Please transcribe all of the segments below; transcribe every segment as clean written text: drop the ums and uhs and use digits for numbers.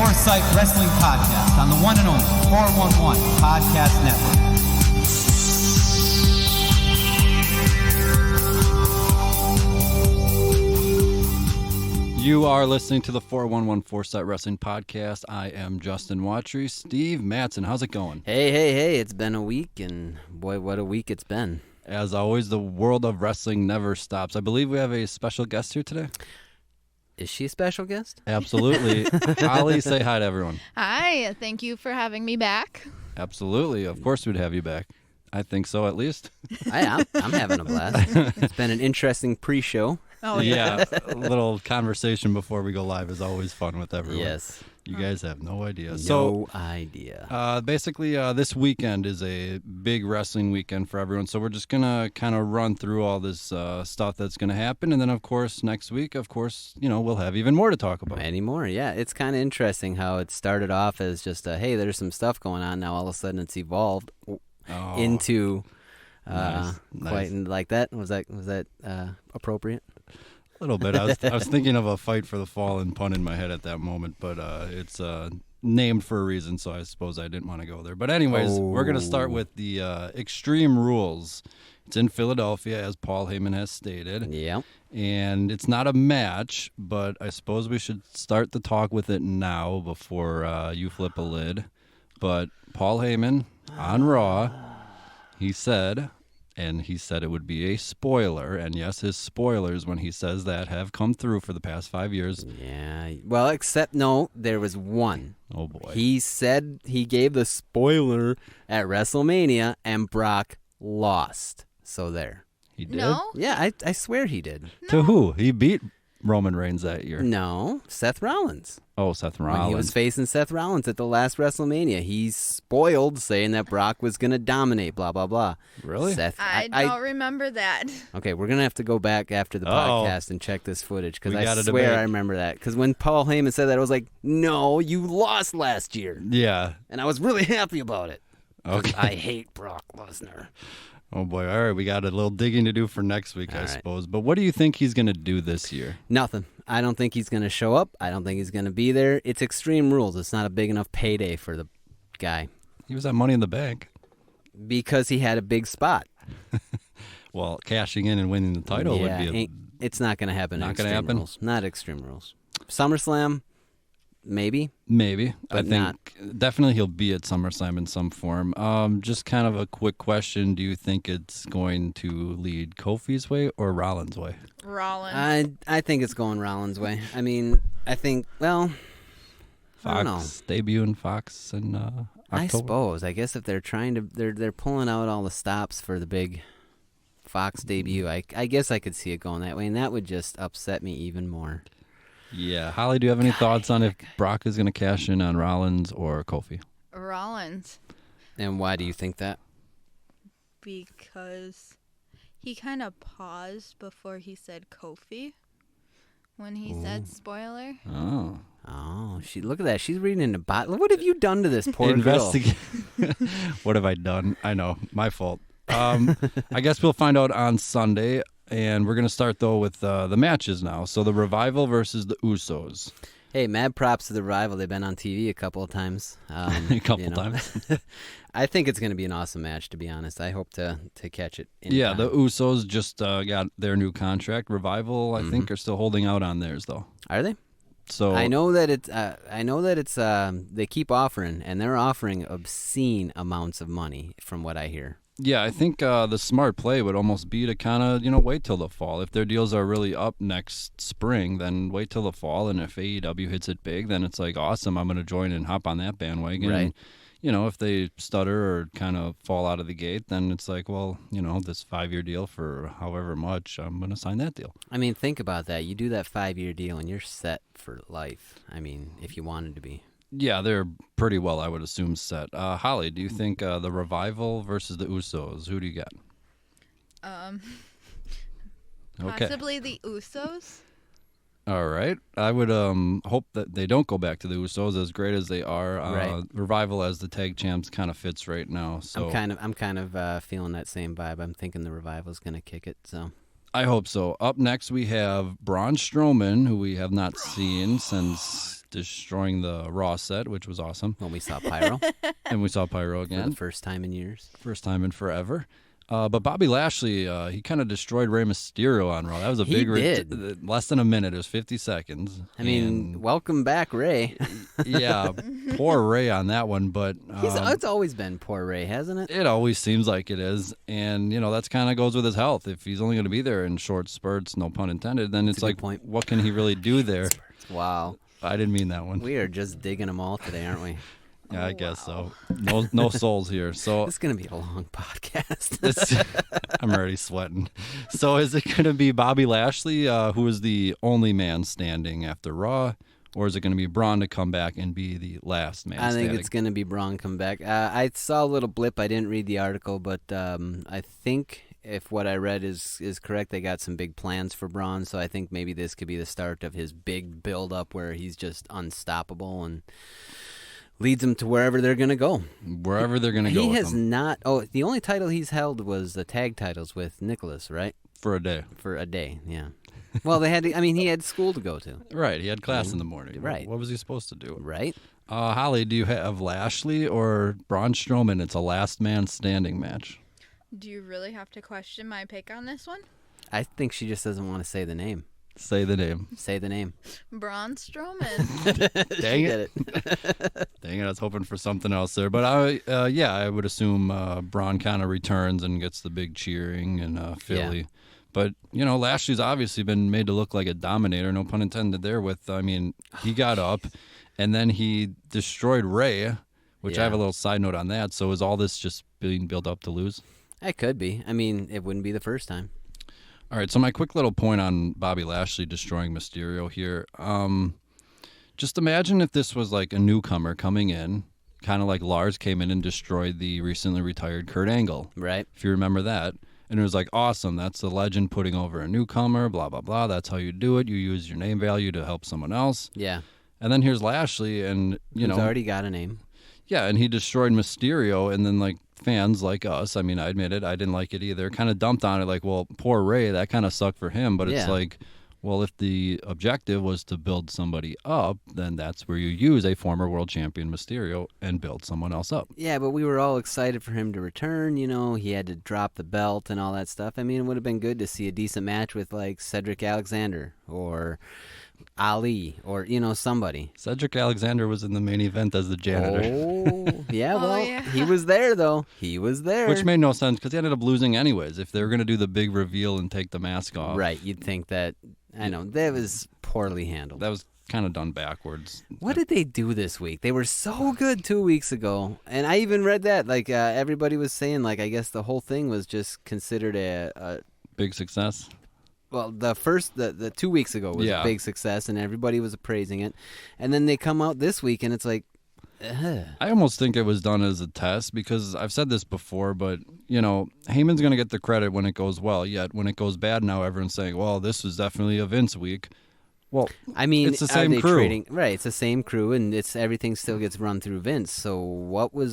Foresight Wrestling Podcast on the one and only 411 Podcast Network. You are listening to the 411 Foresight Wrestling Podcast. I am Justin Watry. Steve Madsen, how's it going? Hey, it's been a week, and boy, what a week it's been. As always, the world of wrestling never stops. I believe we have a special guest here today. Is she a special guest? Absolutely. Holli, say hi to everyone. Hi, thank you for having me back. Absolutely. Of course we'd have you back. I think so, at least. I'm having a blast. It's been an interesting pre-show. Oh, yeah. A little conversation before we go live is always fun with everyone. Yes. You guys have no idea. No idea. Basically, this weekend is a big wrestling weekend for everyone. So we're just going to kind of run through all this stuff that's going to happen. And then, of course, next week, we'll have even more to talk about. Any more? Yeah. It's kind of interesting how it started off as just, hey, there's some stuff going on. Now, all of a sudden, it's evolved into nice. quite like that. Was that appropriate? A little bit. I was thinking of a fight for the fallen pun in my head at that moment, but it's named for a reason, so I suppose I didn't want to go there. But anyways, we're going to start with the Extreme Rules. It's in Philadelphia, as Paul Heyman has stated. Yeah. And it's not a match, but I suppose we should start the talk with it now before you flip a lid. But Paul Heyman on Raw, he said it would be a spoiler, and yes, his spoilers, when he says that, have come through for the past 5 years. Yeah, well, except, no, there was one. Oh, boy. He said he gave the spoiler at WrestleMania, and Brock lost. So there. He did? No? Yeah, I swear he did. To who? He beat Roman Reigns that year. No, Seth Rollins. Oh, Seth Rollins. When he was facing Seth Rollins at the last WrestleMania, he spoiled saying that Brock was going to dominate, blah, blah, blah. Really? Seth, I don't remember that. Okay, we're going to have to go back after the podcast and check this footage, because We I got a swear debate. I remember that. Because when Paul Heyman said that, I was like, no, you lost last year. Yeah. And I was really happy about it. Okay. I hate Brock Lesnar. Oh, boy. All right, we got a little digging to do for next week, All I right. suppose. But what do you think he's going to do this year? Nothing. I don't think he's going to show up. I don't think he's going to be there. It's Extreme Rules. It's not a big enough payday for the guy He was at Money in the Bank. because he had a big spot. Well, cashing in and winning the title would be it's not going to happen. Not in gonna Extreme happen? Rules. Not Extreme Rules. SummerSlam, maybe. maybe. I But think definitely he'll be at SummerSlam in some form. Just kind of a quick question. Do you think it's going to lead Kofi's way or Rollins' way? Rollins. I think it's going Rollins' way. I mean, I think, well, I don't know. Fox, debuting Fox in October? I suppose. I guess if they're trying to, they're pulling out all the stops for the big Fox debut. I guess I could see it going that way, and that would just upset me even more. Yeah. Holly, do you have any thoughts on if Brock is going to cash in on Rollins or Kofi? Rollins. And why do you think that? Because he kind of paused before he said Kofi when he said spoiler. Oh. Oh, look at that. She's reading in the bottle. What have you done to this poor girl? What have I done? I know. My fault. I guess we'll find out on Sunday. And we're going to start, though, with the matches now. So the Revival versus the Usos. Hey, mad props to the Revival. They've been on TV a couple of times. A couple times. I think it's going to be an awesome match, to be honest. I hope to catch it. Yeah, time. the Usos just got their new contract. Revival, I think, are still holding out on theirs, though. Are they? So I know that it's. They keep offering, and they're offering obscene amounts of money, from what I hear. yeah, I think the smart play would almost be to kind of, wait till the fall. If their deals are really up next spring, then wait till the fall. And if AEW hits it big, then it's like, awesome, I'm going to join and hop on that bandwagon. Right. And, if they stutter or kind of fall out of the gate, then it's like, well, this 5-year deal for however much, I'm going to sign that deal. I mean, think about that. You do that 5-year deal, and you're set for life. I mean, if you wanted to be. Yeah, they're pretty well, I would assume, set. Holly, do you think the Revival versus the Usos, who do you got? Possibly the Usos. All right. I would hope that they don't go back to the Usos, as great as they are. Right. Revival as the tag champs kind of fits right now. So I'm kind of feeling that same vibe. I'm thinking the Revival's going to kick it. So I hope so. Up next, we have Braun Strowman, who we have not seen since destroying the Raw set, which was awesome. When we saw Pyro And we saw Pyro for again. the first time in years. First time in forever. But Bobby Lashley, he kind of destroyed Rey Mysterio on Raw. That was a He big did. less than a minute. It was 50 seconds. I mean, welcome back, Ray. Yeah, poor Rey on that one. But It's always been poor Ray, hasn't it? it always seems like it is. And, that's kind of goes with his health. If he's only going to be there in short spurts, no pun intended, then it's a good like, point. what can he really do there? Wow. I didn't mean that one. We are just digging them all today, aren't we? Yeah, I guess so. No souls here. So This is going to be a long podcast. I'm already sweating. So is it going to be Bobby Lashley, who is the only man standing after Raw, or is it going to be Braun to come back and be the last man I standing? think it's going to be Braun come back. I saw a little blip. I didn't read the article, but I think if what I read is correct, they got some big plans for Braun, so I think maybe this could be the start of his big build-up where he's just unstoppable and leads them to wherever they're going to go. Wherever they're going to go He with has him not... Oh, the only title he's held was the tag titles with Nicholas, right? for a day. For a day, yeah. Well, they had to... I mean, he had school to go to, Right, he had class in the morning. Right. What was he supposed to do? right? Holly, do you have Lashley or Braun Strowman? It's a last man standing match. Do you really have to question my pick on this one? I think she just doesn't want to say the name. Say the name. Say the name. Braun Strowman. Dang She it. did it. Dang it, I was hoping for something else there. But I would assume Braun kind of returns and gets the big cheering in Philly. Yeah. But, Lashley's obviously been made to look like a dominator, no pun intended there. He got up and then he destroyed Rey, which I have a Yeah. little side note on that. So is all this just being built up to lose? It could be. I mean, it wouldn't be the first time. All right, so my quick little point on Bobby Lashley destroying Mysterio here. Just imagine if this was like a newcomer coming in, kind of like Lars came in and destroyed the recently retired Kurt Angle, Right? if you remember that. And it was like, awesome, that's the legend putting over a newcomer, blah, blah, blah. That's how you do it. You use your name value to help someone else. Yeah. And then here's Lashley, and, He's already got a name. yeah, and he destroyed Mysterio, and then, like, fans like us, I mean, I admit it, I didn't like it either, kind of dumped on it like, well, poor Ray, that kind of sucked for him, but it's Yeah. like, well, if the objective was to build somebody up, then that's where you use a former world champion Mysterio and build someone else up. Yeah, but we were all excited for him to return. He had to drop the belt and all that stuff. I mean, it would have been good to see a decent match with, like, Cedric Alexander or Ali or, somebody. Cedric Alexander was in the main event as the janitor, Oh, yeah, Oh, well, yeah. he was there, though. He was there. which made no sense because he ended up losing anyways. If they were going to do the big reveal and take the mask off, Right, you'd think that, I know, that was poorly handled. that was kind of done backwards. What did they do this week? They were so good 2 weeks ago. And I even read that. Like, everybody was saying, like, I guess the whole thing was just considered a Big success. well, the 2 weeks ago was Yeah. a big success, and everybody was praising it. And then they come out this week, and it's like, I almost think it was done as a test because I've said this before, but, Heyman's going to get the credit when it goes well, yet when it goes bad now, everyone's saying, well, this was definitely a Vince week. Well, I mean, it's the are same they crew. trading? Right, it's the same crew, and everything still gets run through Vince. So what was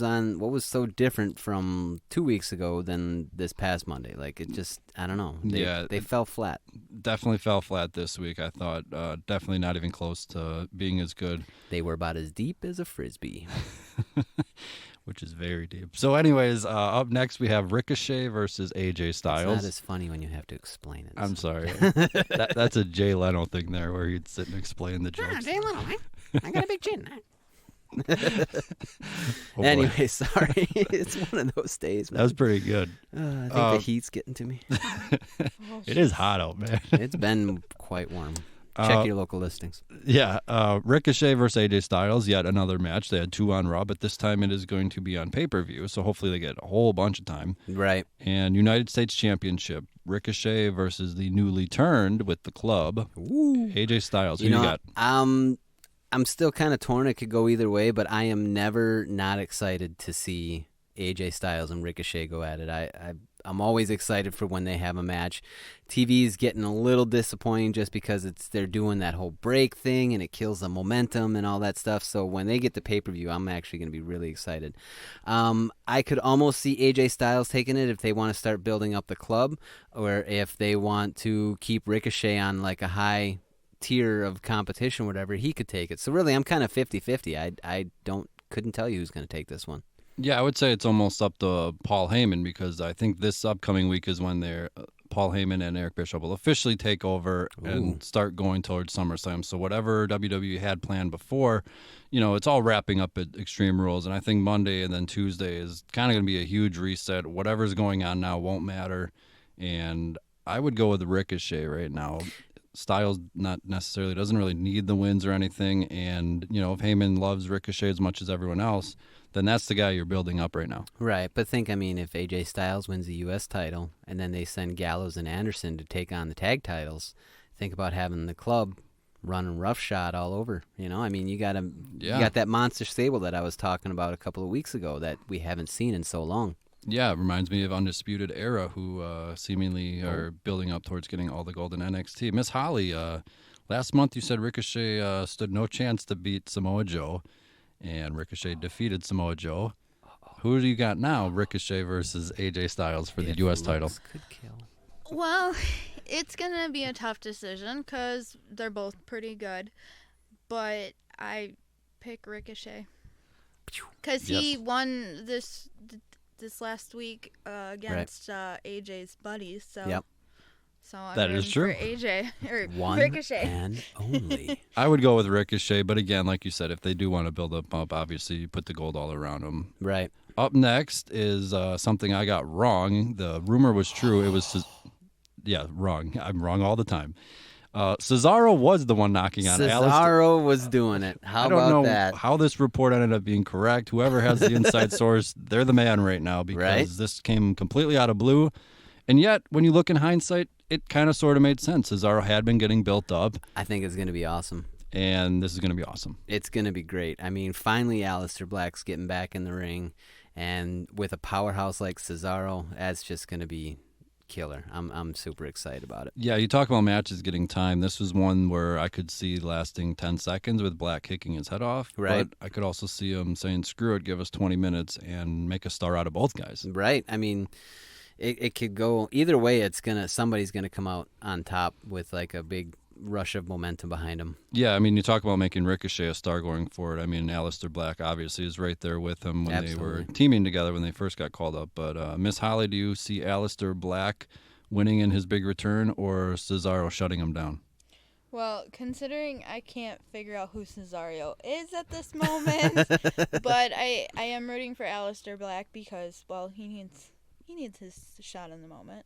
so different from 2 weeks ago than this past Monday? Like, it just, I don't know. They fell flat. Definitely fell flat this week, I thought. Definitely not even close to being as good, They were about as deep as a frisbee. which is very deep. So anyways, up next we have Ricochet versus AJ It's Styles. not as funny when you have to explain it. I'm sorry. That's a Jay Leno thing there where he'd sit and explain the jokes. I got a big chin. Oh, boy. Anyway, sorry. It's one of those days, man. That was pretty good. I think the heat's getting to me. It is hot out, man. It's been quite warm. Check your local listings. Yeah, Ricochet versus AJ Styles, yet another match. They had two on Raw, but this time it is going to be on pay-per-view, so hopefully they get a whole bunch of time. Right. And United States Championship, Ricochet versus the newly turned with the club, AJ Styles. Who you got? I'm still kind of torn. It could go either way, but I am never not excited to see AJ Styles and Ricochet go at it. I'm always excited for when they have a match. TV is getting a little disappointing just because they're doing that whole break thing and it kills the momentum and all that stuff. So when they get the pay-per-view, I'm actually going to be really excited. I could almost see AJ Styles taking it if they want to start building up the club or if they want to keep Ricochet on like a high tier of competition, whatever, he could take it. So really, I'm kind of 50-50. I couldn't tell you who's going to take this one. Yeah, I would say it's almost up to Paul Heyman, because I think this upcoming week is when Paul Heyman and Eric Bischoff will officially take over and start going towards SummerSlam. So whatever WWE had planned before, it's all wrapping up at Extreme Rules. And I think Monday and then Tuesday is kind of going to be a huge reset. Whatever's going on now won't matter. And I would go with Ricochet right now. Styles doesn't really need the wins or anything. And, if Heyman loves Ricochet as much as everyone else, then that's the guy you're building up right now. Right, but if AJ Styles wins the U.S. title and then they send Gallows and Anderson to take on the tag titles, think about having the club running roughshod all over. You got that monster stable that I was talking about a couple of weeks ago that we haven't seen in so long. Yeah, it reminds me of Undisputed Era, who seemingly are building up towards getting all the gold in NXT. Miss Holly, last month you said Ricochet stood no chance to beat Samoa Joe, and Ricochet defeated Samoa Joe. Who do you got now, Ricochet versus AJ Styles for the U.S. title? Could kill. Well, it's going to be a tough decision because they're both pretty good, but I pick Ricochet because he won this last week against AJ's buddies. So. Yep. So I'm that is true. For AJ or One Ricochet. and only. I would go with Ricochet, but again, like you said, if they do want to build up, obviously you put the gold all around them. Right. Up next is something I got wrong. The rumor was true. It was, wrong. I'm wrong all the time. Cesaro was the one knocking on Cesaro was doing it. How I don't about know that? how this report ended up being correct. Whoever has the inside source, they're the man right now, because this came completely out of blue. And yet, when you look in hindsight, it kind of sort of made sense. Cesaro had been getting built up. I think it's going to be awesome. And this is going to be awesome. It's going to be great. Finally, Aleister Black's getting back in the ring. And with a powerhouse like Cesaro, that's just going to be killer. I'm super excited about it. Yeah, you talk about matches getting time. This was one where I could see lasting 10 seconds with Black kicking his head off. Right. But I could also see him saying, screw it, give us 20 minutes and make a star out of both guys. Right. It could go either way. Somebody's gonna come out on top with like a big rush of momentum behind him. Yeah, you talk about making Ricochet a star going forward. Aleister Black obviously is right there with him when they were teaming together when they first got called up. But Miss Holly, do you see Aleister Black winning in his big return, or Cesaro shutting him down? Well, considering I can't figure out who Cesaro is at this moment, but I am rooting for Aleister Black because, well, he needs his shot in the moment.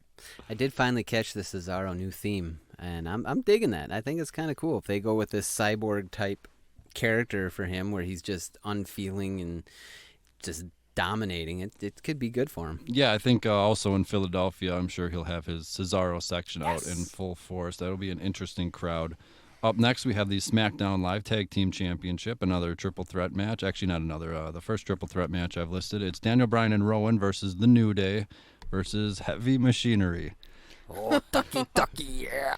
I did finally catch the Cesaro new theme, and I'm digging that. I think it's kind of cool if they go with this cyborg type character for him, where he's just unfeeling and just dominating. It could be good for him. Yeah, I think also in Philadelphia, I'm sure he'll have his Cesaro section out in full force. That'll be an interesting crowd. Up next, we have the SmackDown Live Tag Team Championship, another triple threat match. Actually, not another. The first triple threat match I've listed. It's Daniel Bryan and Rowan versus The New Day versus Heavy Machinery. Oh, ducky, yeah.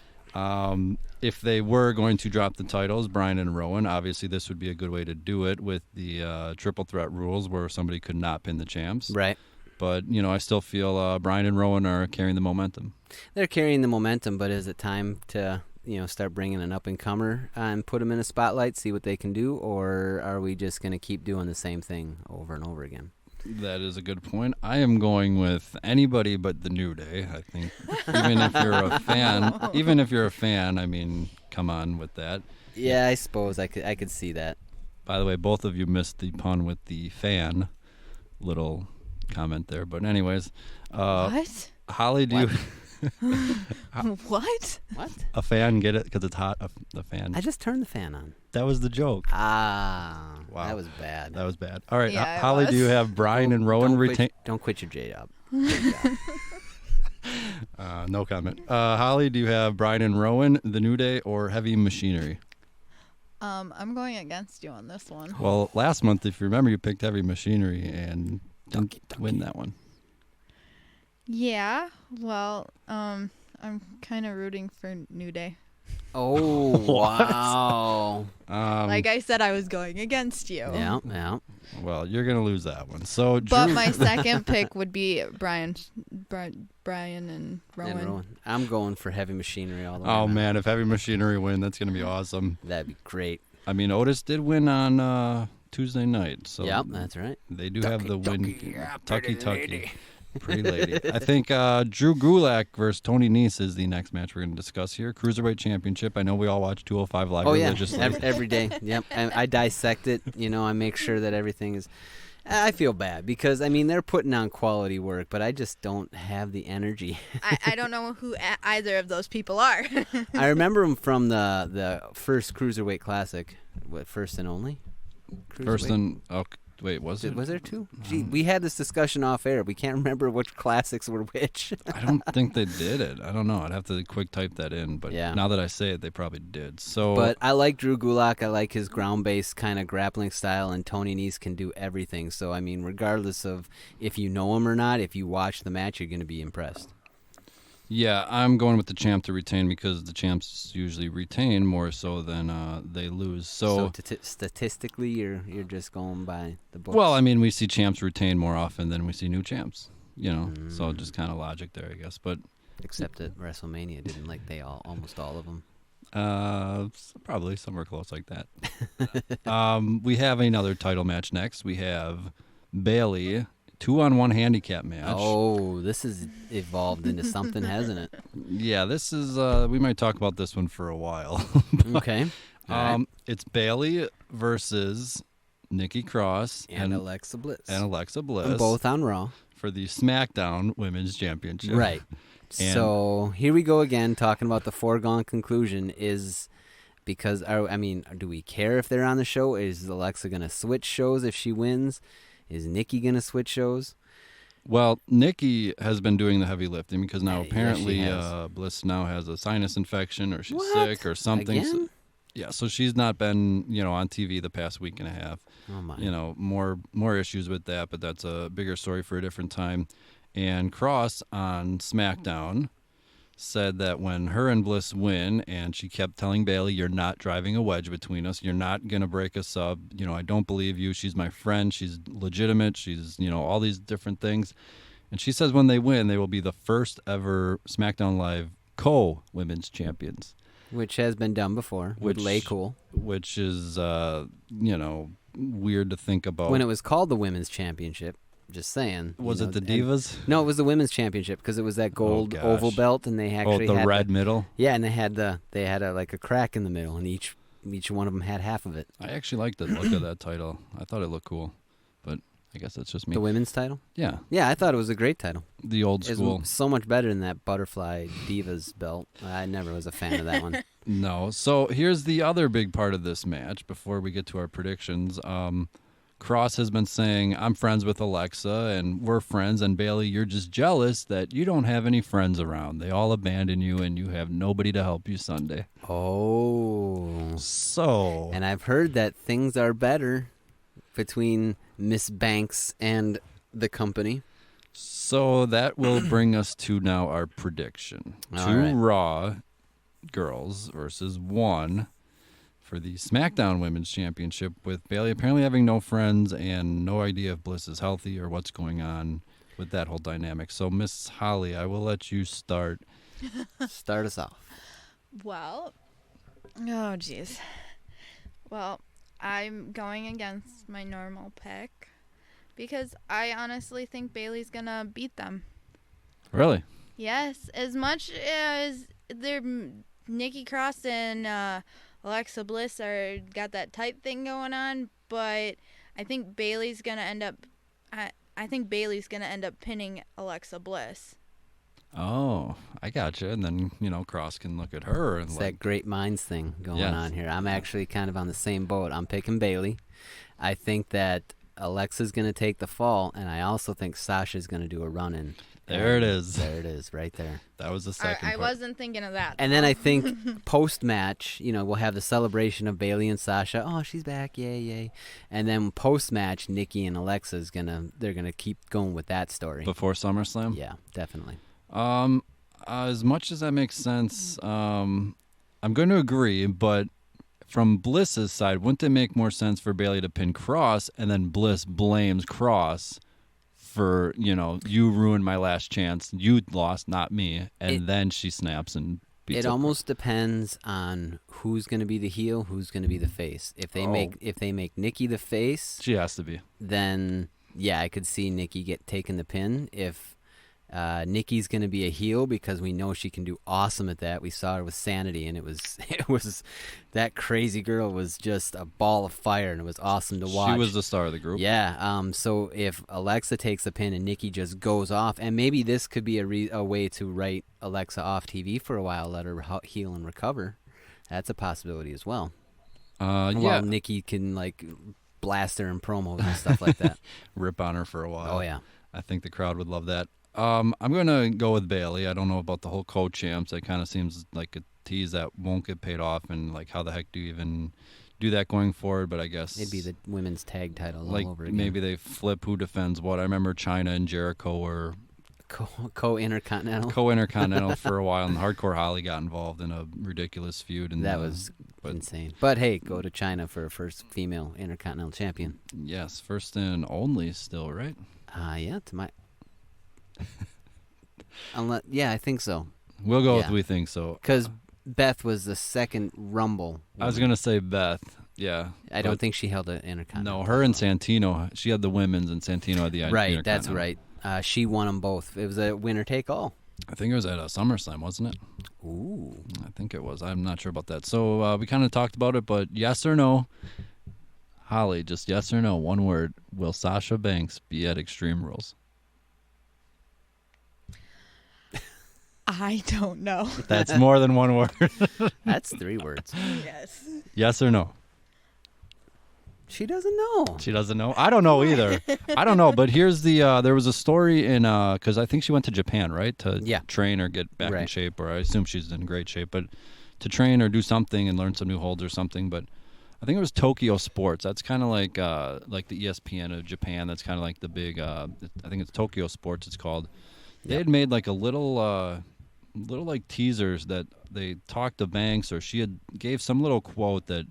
If they were going to drop the titles, Bryan and Rowan, obviously this would be a good way to do it with the triple threat rules where somebody could not pin the champs. Right. But, I still feel Bryan and Rowan are carrying the momentum. They're carrying the momentum, but is it time to start bringing an up-and-comer and put them in a spotlight, see what they can do, or are we just going to keep doing the same thing over and over again? That is a good point. I am going with anybody but the New Day. I think even if you're a fan, come on with that. Yeah, I suppose I could see that. By the way, both of you missed the pun with the fan. Little comment there, but anyways, What? Holly, do you? What? A fan, get it? Because it's hot. The fan. I just turned the fan on. That was the joke. Wow. That was bad. All right, Yeah, Holly, do you have Bryan and Rowan retain? Don't quit your J job. No comment. Holly, do you have Bryan and Rowan, The New Day, or Heavy Machinery? I'm going against you on this one. Well, last month, if you remember, you picked Heavy Machinery and didn't win that one. Yeah. Well, I'm kind of rooting for New Day. Oh, wow. like I said, I was going against you. Yeah. Well, you're going to lose that one. So, But Drew, my second pick would be Brian and Rowan. And Rowan. I'm going for Heavy Machinery all the way. oh, around. man, if Heavy Machinery win, that's going to be awesome. That'd be great. I mean, Otis did win on Tuesday night. So Yep, that's right. They do have the win. Tucky. Pretty lady. I think Drew Gulak versus Tony Nese is the next match we're going to discuss here. Cruiserweight Championship. I know we all watch 205 Live religiously. Every day. Yep. I dissect it. I make sure that everything is. I feel bad because, I mean, they're putting on quality work, but I just don't have the energy. I don't know who either of those people are. I remember them from the first Cruiserweight Classic. What, first and only? First and... Oh, wait, was it? Was there two? Gee, we had this discussion off air. We can't remember which classics were which. I don't think they did it. I don't know. I'd have to quick type that in. But now that I say it, they probably did. So, but I like Drew Gulak. I like his ground-based kind of grappling style, and Tony Nese can do everything. So, I mean, regardless of if you know him or not, if you watch the match, you're going to be impressed. Yeah, I'm going with the champ to retain because the champs usually retain more so than they lose. So statistically, you're just going by the books. Well, I mean, we see champs retain more often than we see new champs. So just kind of logic there, I guess. But except at WrestleMania, didn't like they almost all of them. Probably somewhere close like that. We have another title match next. We have Bayley. 2-on-1 handicap match. Oh, this has evolved into something, hasn't it? Yeah, this is. We might talk about this one for a while. Okay. It's Bayley versus Nikki Cross and Alexa Bliss. And both on Raw for the SmackDown Women's Championship. Right. So here we go again, talking about the foregone conclusion is. Because, do we care if they're on the show? Is Alexa going to switch shows if she wins? Is Nikki going to switch shows? Well, Nikki has been doing the heavy lifting because now apparently she Bliss now has a sinus infection or she's sick or something. Again? So she's not been, on TV the past week and a half. Oh, my. More issues with that, but that's a bigger story for a different time. And Cross on SmackDown said that when her and Bliss win, and she kept telling Bayley, you're not driving a wedge between us. You're not going to break us up. I don't believe you. She's my friend. She's legitimate. She's, all these different things. And she says when they win, they will be the first ever SmackDown Live co-women's champions. Which has been done before with Lay Cool. Which is, weird to think about. When it was called the Women's Championship. Just saying. Was it the Divas? No, it was the Women's Championship because it was that gold oval belt, and they actually had the had red middle. Yeah, and they had a crack in the middle, and each one of them had half of it. I actually liked the look of that title. I thought it looked cool, but I guess that's just me. The women's title? Yeah. Yeah, I thought it was a great title. The old school. It's so much better than that butterfly Divas belt. I never was a fan of that one. No. So here's the other big part of this match before we get to our predictions. Cross has been saying, I'm friends with Alexa, and we're friends, and Bayley, you're just jealous that you don't have any friends around. They all abandon you, and you have nobody to help you Sunday. Oh. So. And I've heard that things are better between Miss Banks and the company. So that will bring us to now our prediction. Two Raw girls versus one for the SmackDown Women's Championship, with Bayley apparently having no friends and no idea if Bliss is healthy or what's going on with that whole dynamic. So, Miss Holly, I will let you start. Start us off. Well, oh jeez. Well, I'm going against my normal pick because I honestly think Bayley's gonna beat them. Really? Yes, as much as they're Nikki Cross and Alexa Bliss got that tight thing going on, but I think Bayley's gonna end up. I think Bayley's gonna end up pinning Alexa Bliss. Oh, I gotcha. And then Cross can look at her and it's that great minds thing going on here. I'm actually kind of on the same boat. I'm picking Bayley. I think that Alexa's gonna take the fall, and I also think Sasha's gonna do a run-in. There it is. There it is, right there. That was the second I part. wasn't thinking of that. And then I think post-match, we'll have the celebration of Bayley and Sasha. Oh, she's back, yay, yay. And then post-match, Nikki and Alexa's they're gonna keep going with that story. Before SummerSlam? Yeah, definitely. As much as that makes sense, I'm going to agree, but from Bliss's side, wouldn't it make more sense for Bayley to pin Cross and then Bliss blames Cross for, you ruined my last chance. You lost, not me. And then she snaps and beats It up. almost depends on who's going to be the heel, who's going to be the face. If they make Nikki the face, She has to be. then yeah, I could see Nikki taking the pin. If Nikki's going to be a heel, because we know she can do awesome at that. We saw her with Sanity, and it was that crazy girl was just a ball of fire, and it was awesome to watch. She was the star of the group. Yeah. So if Alexa takes the pin and Nikki just goes off, and maybe this could be a way to write Alexa off TV for a while, let her heal and recover. That's a possibility as well. While Nikki can blast her in promos and stuff like that. Rip on her for a while. Oh yeah. I think the crowd would love that. I'm going to go with Bayley. I don't know about the whole co-champs. That kind of seems like a tease that won't get paid off, and how the heck do you even do that going forward? But I guess it'd be the women's tag title all over again. Maybe they flip who defends what. I remember Chyna and Jericho were co-intercontinental for a while, and Hardcore Holly got involved in a ridiculous feud, and that was insane. But hey, go to China for a first female intercontinental champion. Yes, first and only still, right? Yeah, to my I think so. We'll go with we think so. Because Beth was the second Rumble woman. I was going to say Beth, yeah. I don't think she held an intercontinental. No, her and Santino. She had the women's, and Santino had the Right, that's right. She won them both. It was a winner-take-all. I think it was at SummerSlam, wasn't it? Ooh. I think it was. I'm not sure about that. So we kind of talked about it, but yes or no? Holly, just yes or no, one word. Will Sasha Banks be at Extreme Rules? I don't know. That's more than one word. That's 3 words. Yes. Yes or no? She doesn't know. She doesn't know? I don't know either. I don't know, but here's the, there was a story in, because I think she went to Japan, right? To train or get back in shape, or I assume she's in great shape, but to train or do something and learn some new holds or something, but I think it was Tokyo Sports. That's kind of like the ESPN of Japan. That's kind of like the big, I think it's Tokyo Sports it's called. They had made a little teasers that they talked to Banks, or she gave some little quote that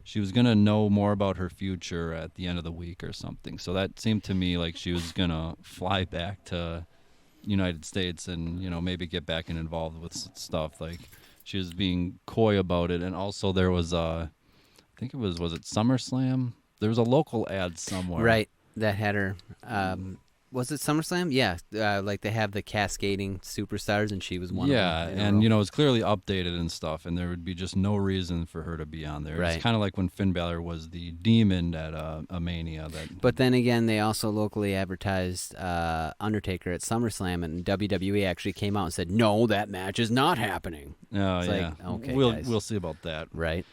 she was going to know more about her future at the end of the week or something. So that seemed to me like she was going to fly back to United States and, maybe get back and involved with stuff. Like, she was being coy about it. And also there was, I think it was it SummerSlam? There was a local ad somewhere. Right, that had her... was it SummerSlam? Yeah, they have the cascading superstars, and she was one of them. Yeah, and, it's clearly updated and stuff, and there would be just no reason for her to be on there. Right. It's kind of like when Finn Balor was the demon at a Mania. But then again, they also locally advertised Undertaker at SummerSlam, and WWE actually came out and said, no, that match is not happening. Oh, it's yeah. Okay, we'll see about that. Right.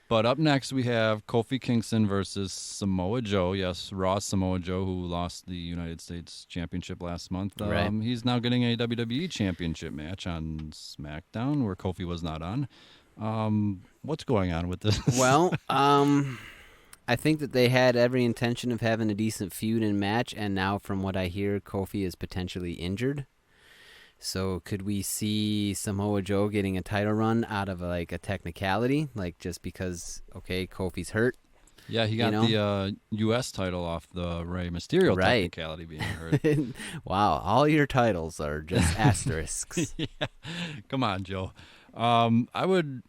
But up next, we have Kofi Kingston versus Samoa Joe. Yes, Raw Samoa Joe, who lost the United States Championship last month. Right. He's now getting a WWE Championship match on SmackDown, where Kofi was not on. What's going on with this? Well, I think that they had every intention of having a decent feud and match, and now from what I hear, Kofi is potentially injured. So could we see Samoa Joe getting a title run out of a technicality, just because Kofi's hurt? Yeah, he got the U.S. title off the Rey Mysterio technicality being hurt. Wow, all your titles are just asterisks. Yeah. Come on, Joe. I would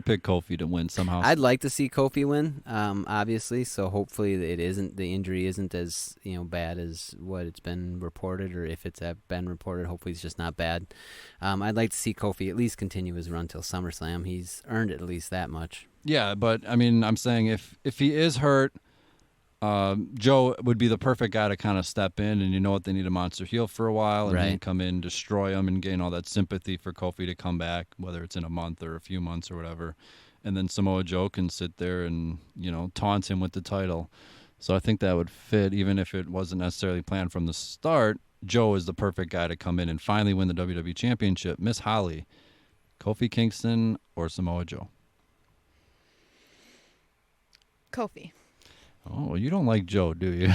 pick Kofi to win somehow. I'd like to see Kofi win, obviously. So hopefully the injury isn't as bad as what it's been reported, or if it's been reported, hopefully it's just not bad. I'd like to see Kofi at least continue his run till SummerSlam. He's earned at least that much. Yeah, but I mean, I'm saying if he is hurt, Joe would be the perfect guy to kind of step in, and they need a monster heel for a while, and then come in, destroy him, and gain all that sympathy for Kofi to come back, whether it's in a month or a few months or whatever. And then Samoa Joe can sit there and, taunt him with the title. So I think that would fit, even if it wasn't necessarily planned from the start. Joe is the perfect guy to come in and finally win the WWE Championship. Miss Holly, Kofi Kingston or Samoa Joe? Kofi. Oh, well, you don't like Joe, do you?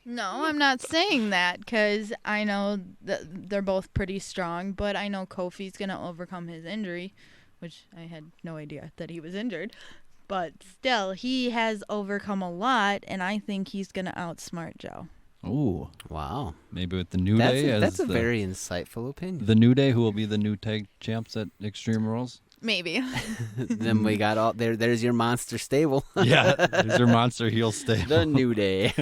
No, I'm not saying that, because I know that they're both pretty strong, but I know Kofi's going to overcome his injury which I had no idea that he was injured. But still, he has overcome a lot, and I think he's going to outsmart Joe. Ooh. Wow. Maybe with the New Day. That's a very insightful opinion. The New Day, who will be the new tag champs at Extreme Rules. Maybe. Then we got all there's your monster stable. Yeah, there's your monster heel stable. The New Day.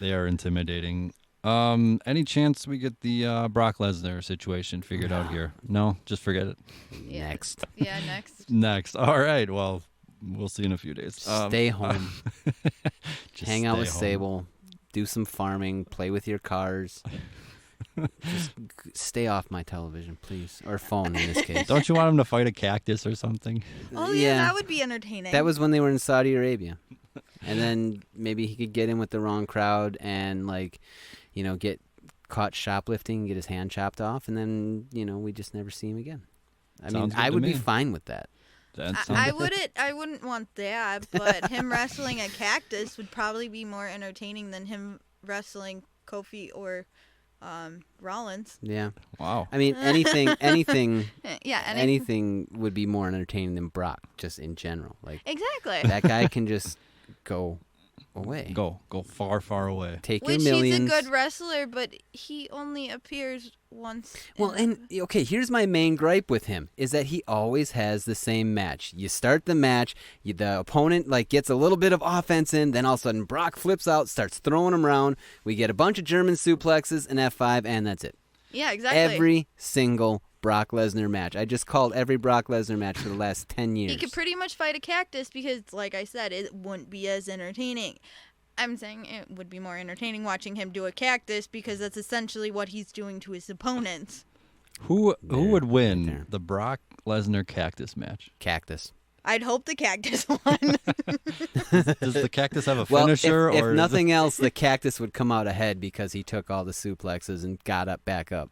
They are intimidating. Any chance we get the Brock Lesnar situation figured out here? No, just forget it. Yeah. Next. Yeah, next. Next. All right. Well, we'll see in a few days. Stay home. Just Hang out stay with home. Sable. Do some farming. Play with your cars. Just stay off my television, please. Or phone in this case. Don't you want him to fight a cactus or something? Oh, yeah, that would be entertaining. That was when they were in Saudi Arabia. And then maybe he could get in with the wrong crowd and, get caught shoplifting, get his hand chopped off, and then, we just never see him again. I would be fine with that. I wouldn't want that, but him wrestling a cactus would probably be more entertaining than him wrestling Kofi or Rollins. Yeah. Wow. Anything Yeah, anything would be more entertaining than Brock, just in general. Exactly. That guy can just go away. Go far, far away. Take Which your millions. he's a good wrestler, but he only appears once. Well, here's my main gripe with him is that he always has the same match. You start the match, the opponent gets a little bit of offense in, then all of a sudden Brock flips out, starts throwing him around. We get a bunch of German suplexes, an F5, and that's it. Yeah, exactly. Every single Brock Lesnar match. I just called every Brock Lesnar match for the last 10 years. He could pretty much fight a cactus because, like I said, it wouldn't be as entertaining. I'm saying it would be more entertaining watching him do a cactus because that's essentially what he's doing to his opponents. Who would win the Brock Lesnar cactus match? Cactus. I'd hope the cactus won. Does the cactus have a finisher? If nothing else, the cactus would come out ahead because he took all the suplexes and got back up.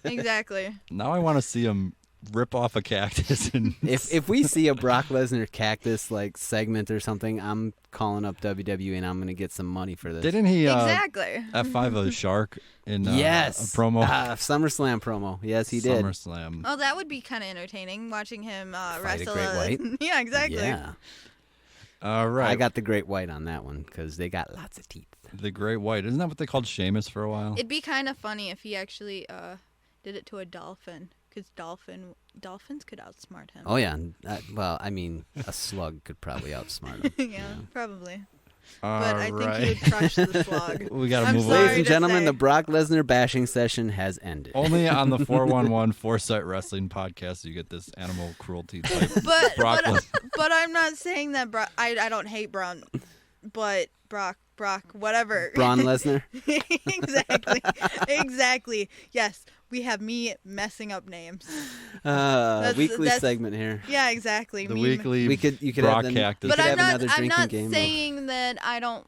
Exactly. Now I want to see him rip off a cactus. And If we see a Brock Lesnar cactus segment or something, I'm calling up WWE and I'm going to get some money for this. Didn't he Exactly. F5 a shark in yes. a promo? SummerSlam promo. Yes, he did. SummerSlam. Oh, that would be kind of entertaining watching him Fight wrestle a Great White. Yeah, exactly. Yeah. All right. I got the Great White on that one because they got lots of teeth. The Great White. Isn't that what they called Sheamus for a while? It'd be kind of funny if he actually did it to a dolphin, because dolphins could outsmart him. Oh, yeah. A slug could probably outsmart him. Yeah, probably. All But I right. think he would crush the slug. We got to I'm move sorry on. Ladies and to gentlemen, say. the Brock Lesnar bashing session has ended. Only on the 411 Foresight Wrestling podcast you get this animal cruelty type. Brock But I'm not saying that I don't hate Braun, but Brock, whatever. Braun Lesnar? Exactly. Yes, we have me messing up names. Weekly segment here. Yeah, exactly. The weekly You could Brock have cactus. But I'm another not drinking game. saying that I don't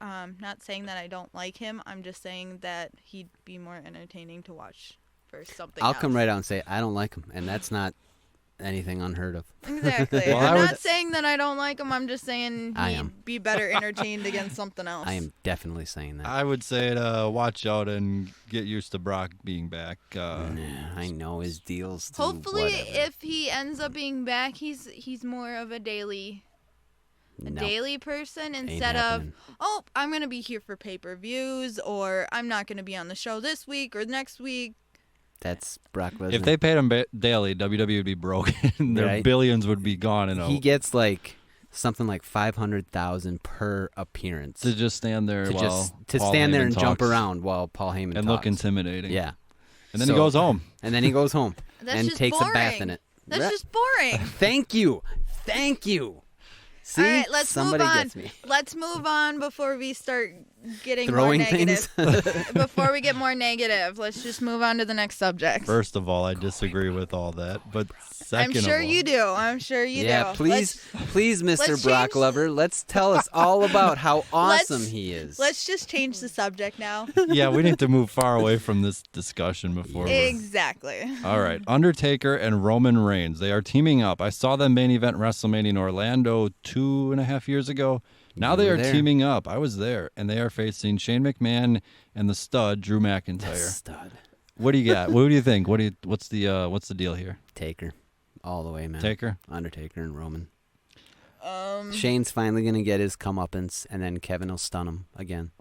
not saying that I don't like him. I'm just saying that he'd be more entertaining to watch for something I'll else. come right out and say I don't like him, and that's not anything unheard of. Exactly. Well, I'm I would- not saying that I don't like him. I'm just saying I he'd am. be better entertained against something else. I am definitely saying that. I would say to watch out and get used to Brock being back. I know his deals. To Hopefully, whatever. if he ends up being back, he's more of a daily person instead happening. of, I'm going to be here for pay-per-views, or I'm not going to be on the show this week or next week. That's Brock Lesnar. If they paid him daily, WWE would be broken. Their Right. billions would be gone. he gets something like $500,000 per appearance to just stand there to Paul stand there Heyman and jump talks around while Paul Heyman and talks. look intimidating. Yeah, And then he goes home. and then he goes home That's and just takes boring. a bath in it. That's just boring. Thank you. See, All right, let's somebody move on. gets me. Let's move on before we start getting Throwing more negative. things. Before we get more negative, let's just move on to the next subject. First of all, I disagree with all that. But second I'm sure of all, you do. I'm sure you do. Yeah, please, Mr. let's Brock change- Lover, let's tell us all about how awesome he is. Let's just change the subject now. yeah, we need to move far away from this discussion before we're... Exactly. All right, Undertaker and Roman Reigns. They are teaming up. I saw them main event WrestleMania in Orlando 2.5 years ago. Now they were are there. teaming up. I was there, and they are facing Shane McMahon and the stud Drew The McIntyre. stud. What do you got? What do you think? What's the deal here? Taker. all the way, man. Taker? Undertaker and Roman. Shane's finally going to get his comeuppance, and then Kevin will stun him again.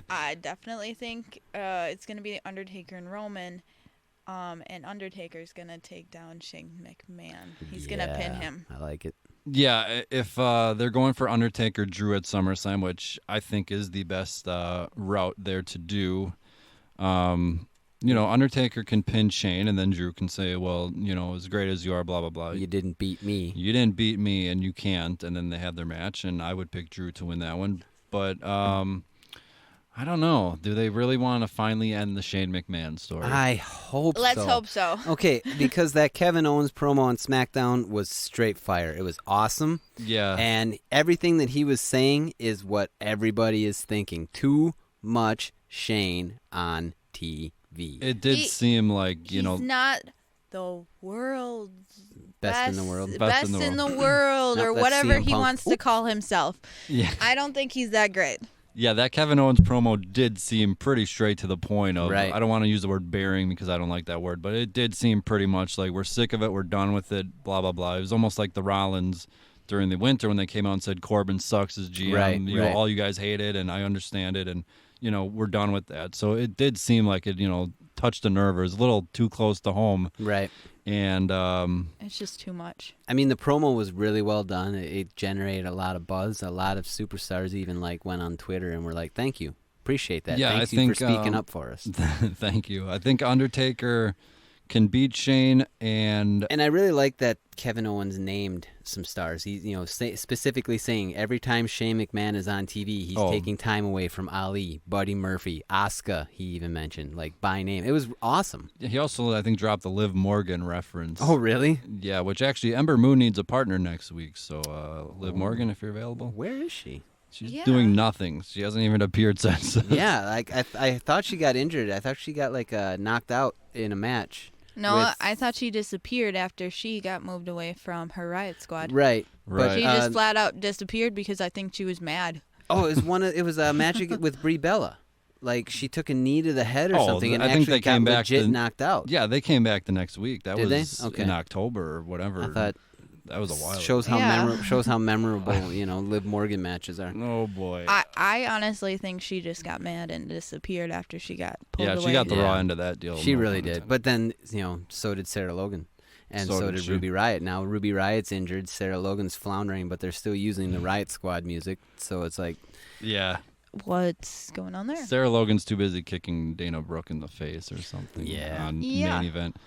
I definitely think it's going to be Undertaker and Roman, and Undertaker's going to take down Shane McMahon. He's going to pin him. I like it. Yeah, if they're going for Undertaker Drew at SummerSlam, which I think is the best route there to do, Undertaker can pin Shane, and then Drew can say, well, as great as you are, blah, blah, blah. You didn't beat me. You didn't beat me, and you can't. And then they have their match, and I would pick Drew to win that one. But I don't know. Do they really want to finally end the Shane McMahon story? I hope so. Let's hope so. Okay, because that Kevin Owens promo on SmackDown was straight fire. It was awesome. Yeah. And everything that he was saying is what everybody is thinking. Too much Shane on TV. It did seem like, He's not the world's Best in the world. Best in the world, or Nope, that's whatever CM he Punk. wants to call himself. Yeah. I don't think he's that great. Yeah, that Kevin Owens promo did seem pretty straight to the point of, Right. I don't want to use the word bearing because I don't like that word, but it did seem pretty much like we're sick of it, we're done with it, blah, blah, blah. It was almost like the Rollins during the winter when they came out and said Corbin sucks as GM. Right. All you guys hate it, and I understand it, and, we're done with that. So it did seem like it, touched a nerve. It was a little too close to home. Right. And It's just too much. I mean, the promo was really well done. It generated a lot of buzz. A lot of superstars even went on Twitter and were like, "Thank you, appreciate that. Yeah, Thanks I you think, for speaking up for us." Thank you. I think Undertaker can beat Shane, and I really like that Kevin Owens named some stars. He, specifically saying every time Shane McMahon is on TV, he's taking time away from Ali, Buddy Murphy, Asuka. He even mentioned by name. It was awesome. he also, I think, dropped the Liv Morgan reference. Oh, really? Yeah, which actually Ember Moon needs a partner next week. So Liv Morgan, if you're available. Where is she? She's doing nothing. She hasn't even appeared since. Yeah, I thought she got injured. I thought she got knocked out in a match. No, I thought she disappeared after she got moved away from her Riot Squad. Right. Right. But, She just flat out disappeared because I think she was mad. Oh, it was a match with Brie Bella. She took a knee to the head or something, and I think actually they came got back legit knocked out. Yeah, they came back the next week. That Did was they? Okay. in October or whatever. I thought that was a while. shows ago. how memorable Liv Morgan matches are. Oh boy. I honestly think she just got mad and disappeared after she got pulled away. She got the Yeah. raw end of that deal. She no really pun did. intended. But then so did Sarah Logan, and so did she. Ruby Riott. Now Ruby Riott's injured. Sarah Logan's floundering, but they're still using the Riot Squad music. So it's like, Yeah. What's going on there? Sarah Logan's too busy kicking Dana Brooke in the face or something. Yeah. On Yeah. main event.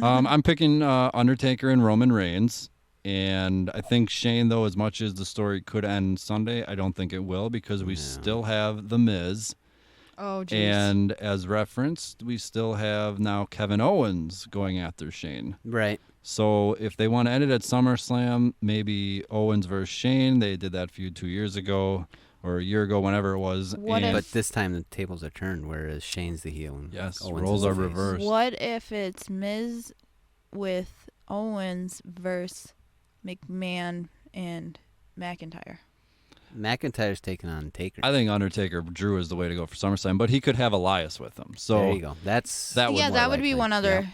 I'm picking Undertaker and Roman Reigns. And I think Shane, though, as much as the story could end Sunday, I don't think it will because we still have The Miz. Oh, jeez. And as referenced, we still have now Kevin Owens going after Shane. right. So if they want to end it at SummerSlam, maybe Owens versus Shane. They did that feud 2 years ago or a year ago, whenever it was. What and But this time the tables are turned, whereas Shane's the heel. And Yes, Owens roles is the are face. reversed. What if it's Miz with Owens versus McMahon and McIntyre? McIntyre's taking on Taker. I think Undertaker Drew is the way to go for SummerSlam, but he could have Elias with him. So there you go. that would Yeah, more that would be likely. one other.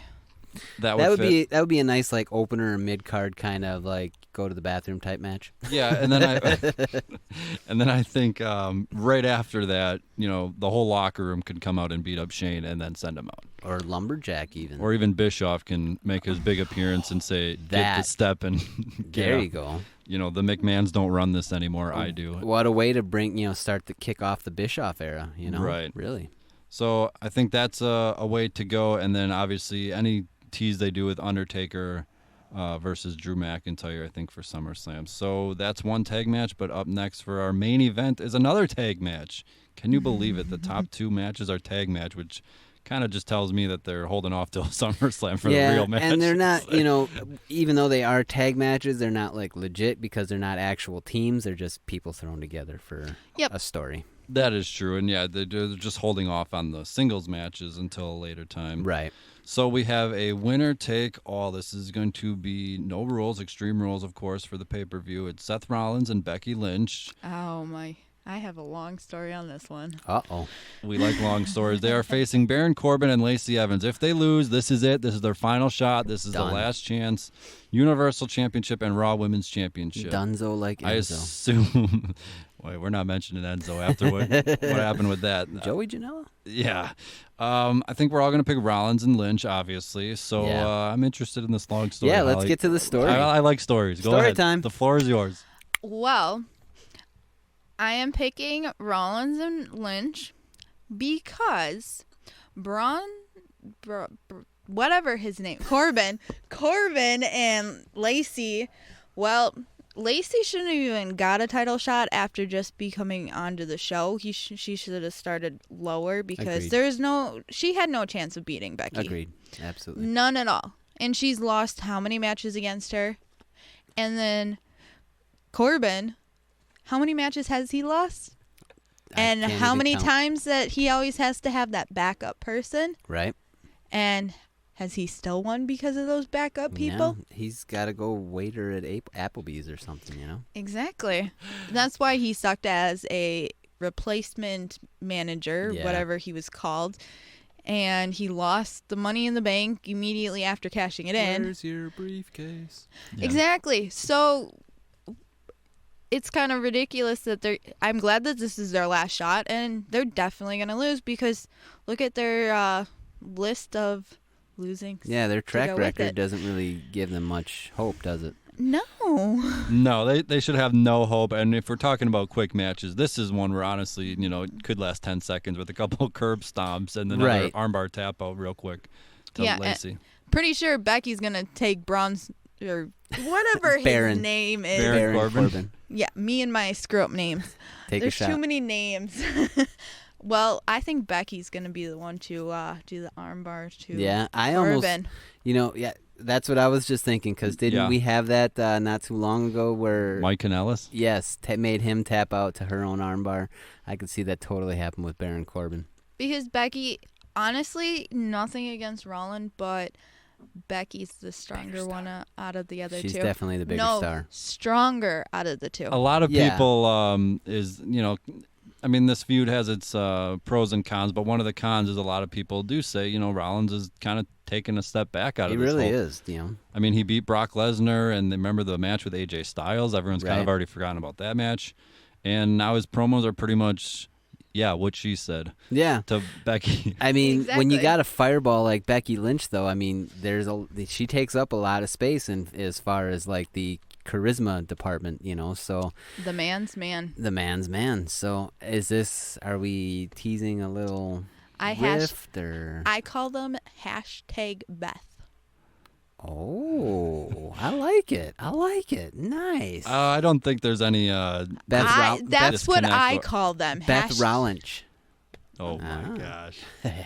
that That would would fit. be a nice opener or mid card kind of go to the bathroom type match. Yeah, and then I think right after that, the whole locker room could come out and beat up Shane and then send him out. Or lumberjack even. Or even Bischoff can make his big appearance and say, "Get the That. step," and there you go. The McMahons don't run this anymore. I do. What a way to start to kick off the Bischoff era. Right. Really. So I think that's a way to go. And then obviously any tease they do with Undertaker versus Drew McIntyre, I think, for SummerSlam. So that's one tag match. But up next for our main event is another tag match. Can you believe it? The top two matches are tag match, which kind of just tells me that they're holding off till SummerSlam for the real match. And they're not, even though they are tag matches, they're not legit because they're not actual teams. They're just people thrown together for a story. That is true. And yeah, they're just holding off on the singles matches until a later time. Right. So we have a winner take all. This is going to be no rules, Extreme Rules, of course, for the pay-per-view. It's Seth Rollins and Becky Lynch. Oh my. I have a long story on this one. Uh-oh. We like long stories. They are facing Baron Corbin and Lacey Evans. If they lose, this is it. This is their final shot. This is Done. the last chance. Universal Championship and Raw Women's Championship. Dunzo like Enzo. I assume. Wait, we're not mentioning Enzo after what happened with that. Joey Janela? Yeah. I think we're all going to pick Rollins and Lynch, obviously. So Yeah. I'm interested in this long story. Yeah, let's Holly. get to the story. I like stories. Go Story ahead. time. The floor is yours. Well, I am picking Rollins and Lynch because whatever his name, Corbin and Lacey, well, Lacey shouldn't have even got a title shot after just becoming onto the show. She should have started lower because Agreed. she had no chance of beating Becky. Agreed. Absolutely. None at all. And she's lost how many matches against her? And then Corbin, how many matches has he lost? And can't how even many count. times that he always has to have that backup person? Right? And has he still won because of those backup people? No, he's got to go waiter at Applebee's or something, you know? Exactly. That's why he sucked as a replacement manager, Yeah. whatever he was called. And he lost the Money in the Bank immediately after cashing it in. Where's your briefcase? Yeah. Exactly. So it's kind of ridiculous that I'm glad that this is their last shot, and they're definitely going to lose because look at their list of losing. Yeah, their track go with record it. doesn't really give them much hope, does it? No. No, they should have no hope. And if we're talking about quick matches, this is one where honestly, it could last 10 seconds with a couple of curb stomps and then another Right. armbar tap out real quick to Yeah, Lacey. Pretty sure Becky's going to take Braun's or whatever Baron. his name is. Baron Corbin. Yeah, me and my screw-up names. Take There's a shot. too many names. Well, I think Becky's going to be the one to do the armbar to Yeah, I almost, Corbin. yeah, that's what I was just thinking, because didn't we have that not too long ago where, Mike Kanellis. yes, made him tap out to her own armbar? I could see that totally happen with Baron Corbin. Because Becky, honestly, nothing against Rollins, but Becky's the stronger one out of the other She's two. definitely the bigger no, star. stronger out of the two. A lot of Yeah. people this feud has its pros and cons, but one of the cons is a lot of people do say, Rollins is kind of taking a step back out He of this really whole- is, I mean, he beat Brock Lesnar, and remember the match with AJ Styles? Everyone's kind of Right. already forgotten about that match. And now his promos are pretty much, what she said Yeah. to Becky. I mean, when you Exactly. got a fireball like Becky Lynch, though, I mean, she takes up a lot of space as far as like the charisma department, so The man's man. the man's man. So are we teasing a little I call them #Beth. Oh, I like it. Nice. I don't think there's any Beth That's what disconnect I or- call them. Beth Rollins. Oh my Ah. gosh.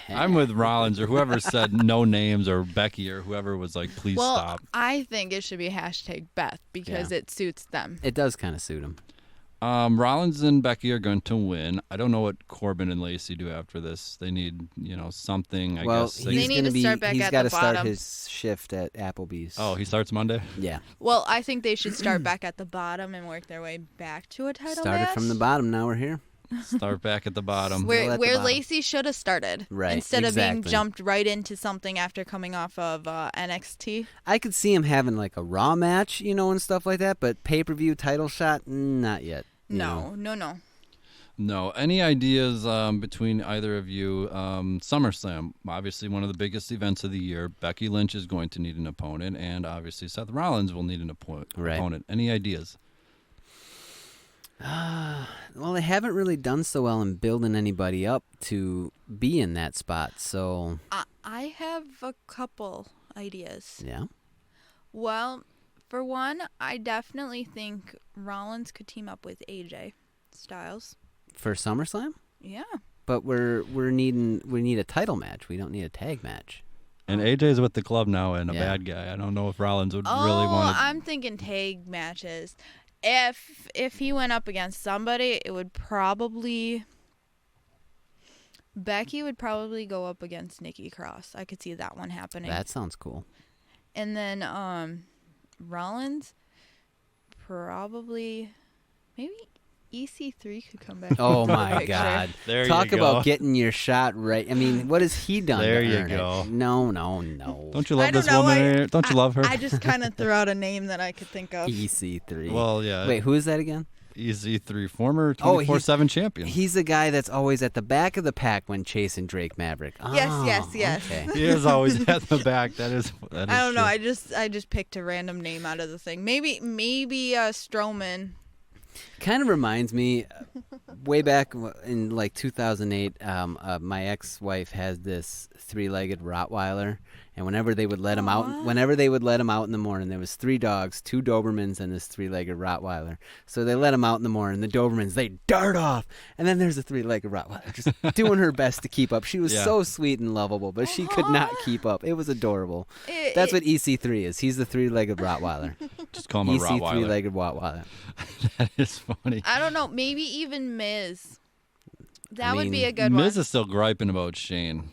I'm with Rollins or whoever said no names, or Becky or whoever was like, please Well, stop. I think it should be #Beth because Yeah. it suits them. It does kind of suit him. Rollins and Becky are going to win. I don't know what Corbin and Lacey do after this. They need, something, I guess. He's They need gonna to start back he's at got the to start bottom. his shift at Applebee's. Oh, he starts Monday? Yeah. Well, I think they should start back at the bottom and work their way back to a title Started match. from the bottom. Now we're here. Start back at the bottom. Still at the Where bottom. Lacey should have started, Right, instead of being exactly. jumped right into something after coming off of NXT. I could see him having like a Raw match, and stuff like that. But pay-per-view title shot, not yet. you know. No. No. Any ideas between either of you? SummerSlam, obviously one of the biggest events of the year. Becky Lynch is going to need an opponent, and obviously Seth Rollins will need an opponent. Any ideas? Well, they haven't really done so well in building anybody up to be in that spot. So, I have a couple ideas. yeah. Well, for one, I definitely think Rollins could team up with AJ Styles. For SummerSlam? Yeah. But we need a title match. We don't need a tag match. And AJ's with the club now and a Yeah. bad guy. I don't know if Rollins would Oh, really want to. I'm thinking tag matches. If he went up against somebody, it would probably Becky would probably go up against Nikki Cross. I could see that one happening. That sounds cool. And then Rollins probably EC3 could come back. Oh into the my picture. God! There you Talk go. about getting your shot right. I mean, what has he done? There to you earn go. It? No. Don't you love I don't this know, woman? Don't you love her? I just kind of threw out a name that I could think of. EC3. Well, yeah. Wait, who is that again? EZ3, former Oh, 24/7 champion. He's the guy that's always at the back of the pack when chasing Drake Maverick. Yes, Oh, yes. Okay. He is always at the back. That is I don't know. true. I just picked a random name out of the thing. Maybe Strowman. Kind of reminds me, way back in like 2008, my ex-wife has this three-legged Rottweiler, and whenever they would let him out in the morning, there was 3 dogs, 2 Dobermans, and this three-legged Rottweiler. So they let him out in the morning. The Dobermans, they dart off, and then there's a three-legged Rottweiler just doing her best to keep up. She was so sweet and lovable, but she could not keep up. It was adorable. That's what EC3 is. He's the three-legged Rottweiler. Just call him a EC Rottweiler. three-legged Rottweiler. That is funny. I don't know. Maybe even Miz. That I would mean, be a good Miz one. is still griping about Shane.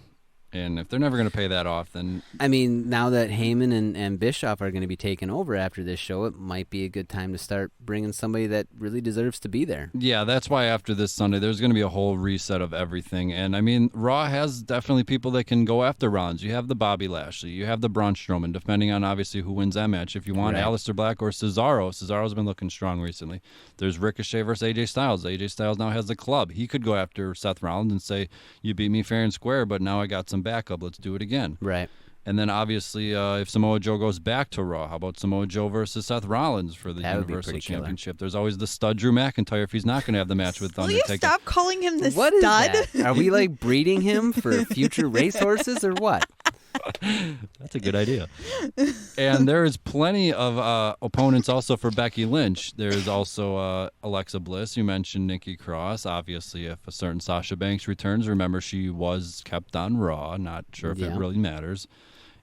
And if they're never going to pay that off, then I mean, now that Heyman and Bischoff are going to be taking over after this show, it might be a good time to start bringing somebody that really deserves to be there. yeah, that's why after this Sunday, there's going to be a whole reset of everything. And I mean, Raw has definitely people that can go after Rollins. You have the Bobby Lashley, you have the Braun Strowman, depending on obviously who wins that match. If you want Right. Aleister Black or Cesaro, Cesaro's been looking strong recently. There's Ricochet versus AJ Styles. AJ Styles now has the club. He could go after Seth Rollins and say, "You beat me fair and square, but now I got some backup. Let's do it again." Right. And then obviously, if Samoa Joe goes back to Raw, how about Samoa Joe versus Seth Rollins for the That would be Universal pretty killer. Championship? There's always the stud Drew McIntyre if he's not going to have the match with Will you Undertaker. stop calling him the What is stud? that? Are we like breeding him for future racehorses or what? That's a good idea. And there is plenty of opponents also for Becky Lynch. There's also Alexa Bliss. You mentioned Nikki Cross. Obviously, if a certain Sasha Banks returns, remember she was kept on Raw. Not sure if it Yeah. really matters.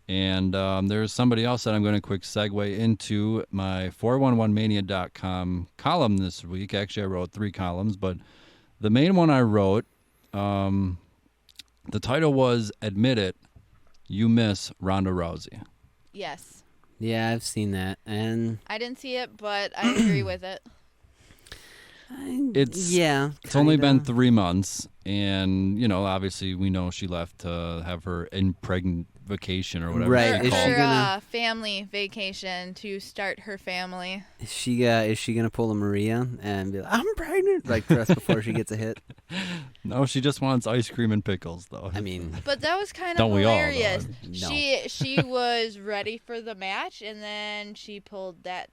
And there's somebody else that I'm going to quick segue into my 411mania.com column this week. Actually, I wrote 3 columns, but the main one I wrote, the title was Admit It, You Miss Ronda Rousey. Yes. Yeah, I've seen that, and I didn't see it, but I agree with it. It's it's only been 3 months, and obviously we know she left to have her impregnant vacation or whatever. Right. It's Is she called. gonna- family vacation to start her family. Is she gonna pull a Maria and be like, "I'm pregnant," like just before she gets a hit? No, she just wants ice cream and pickles, though. I mean, But that was kind of Don't we all, though? hilarious. No. She was ready for the match, and then she pulled that.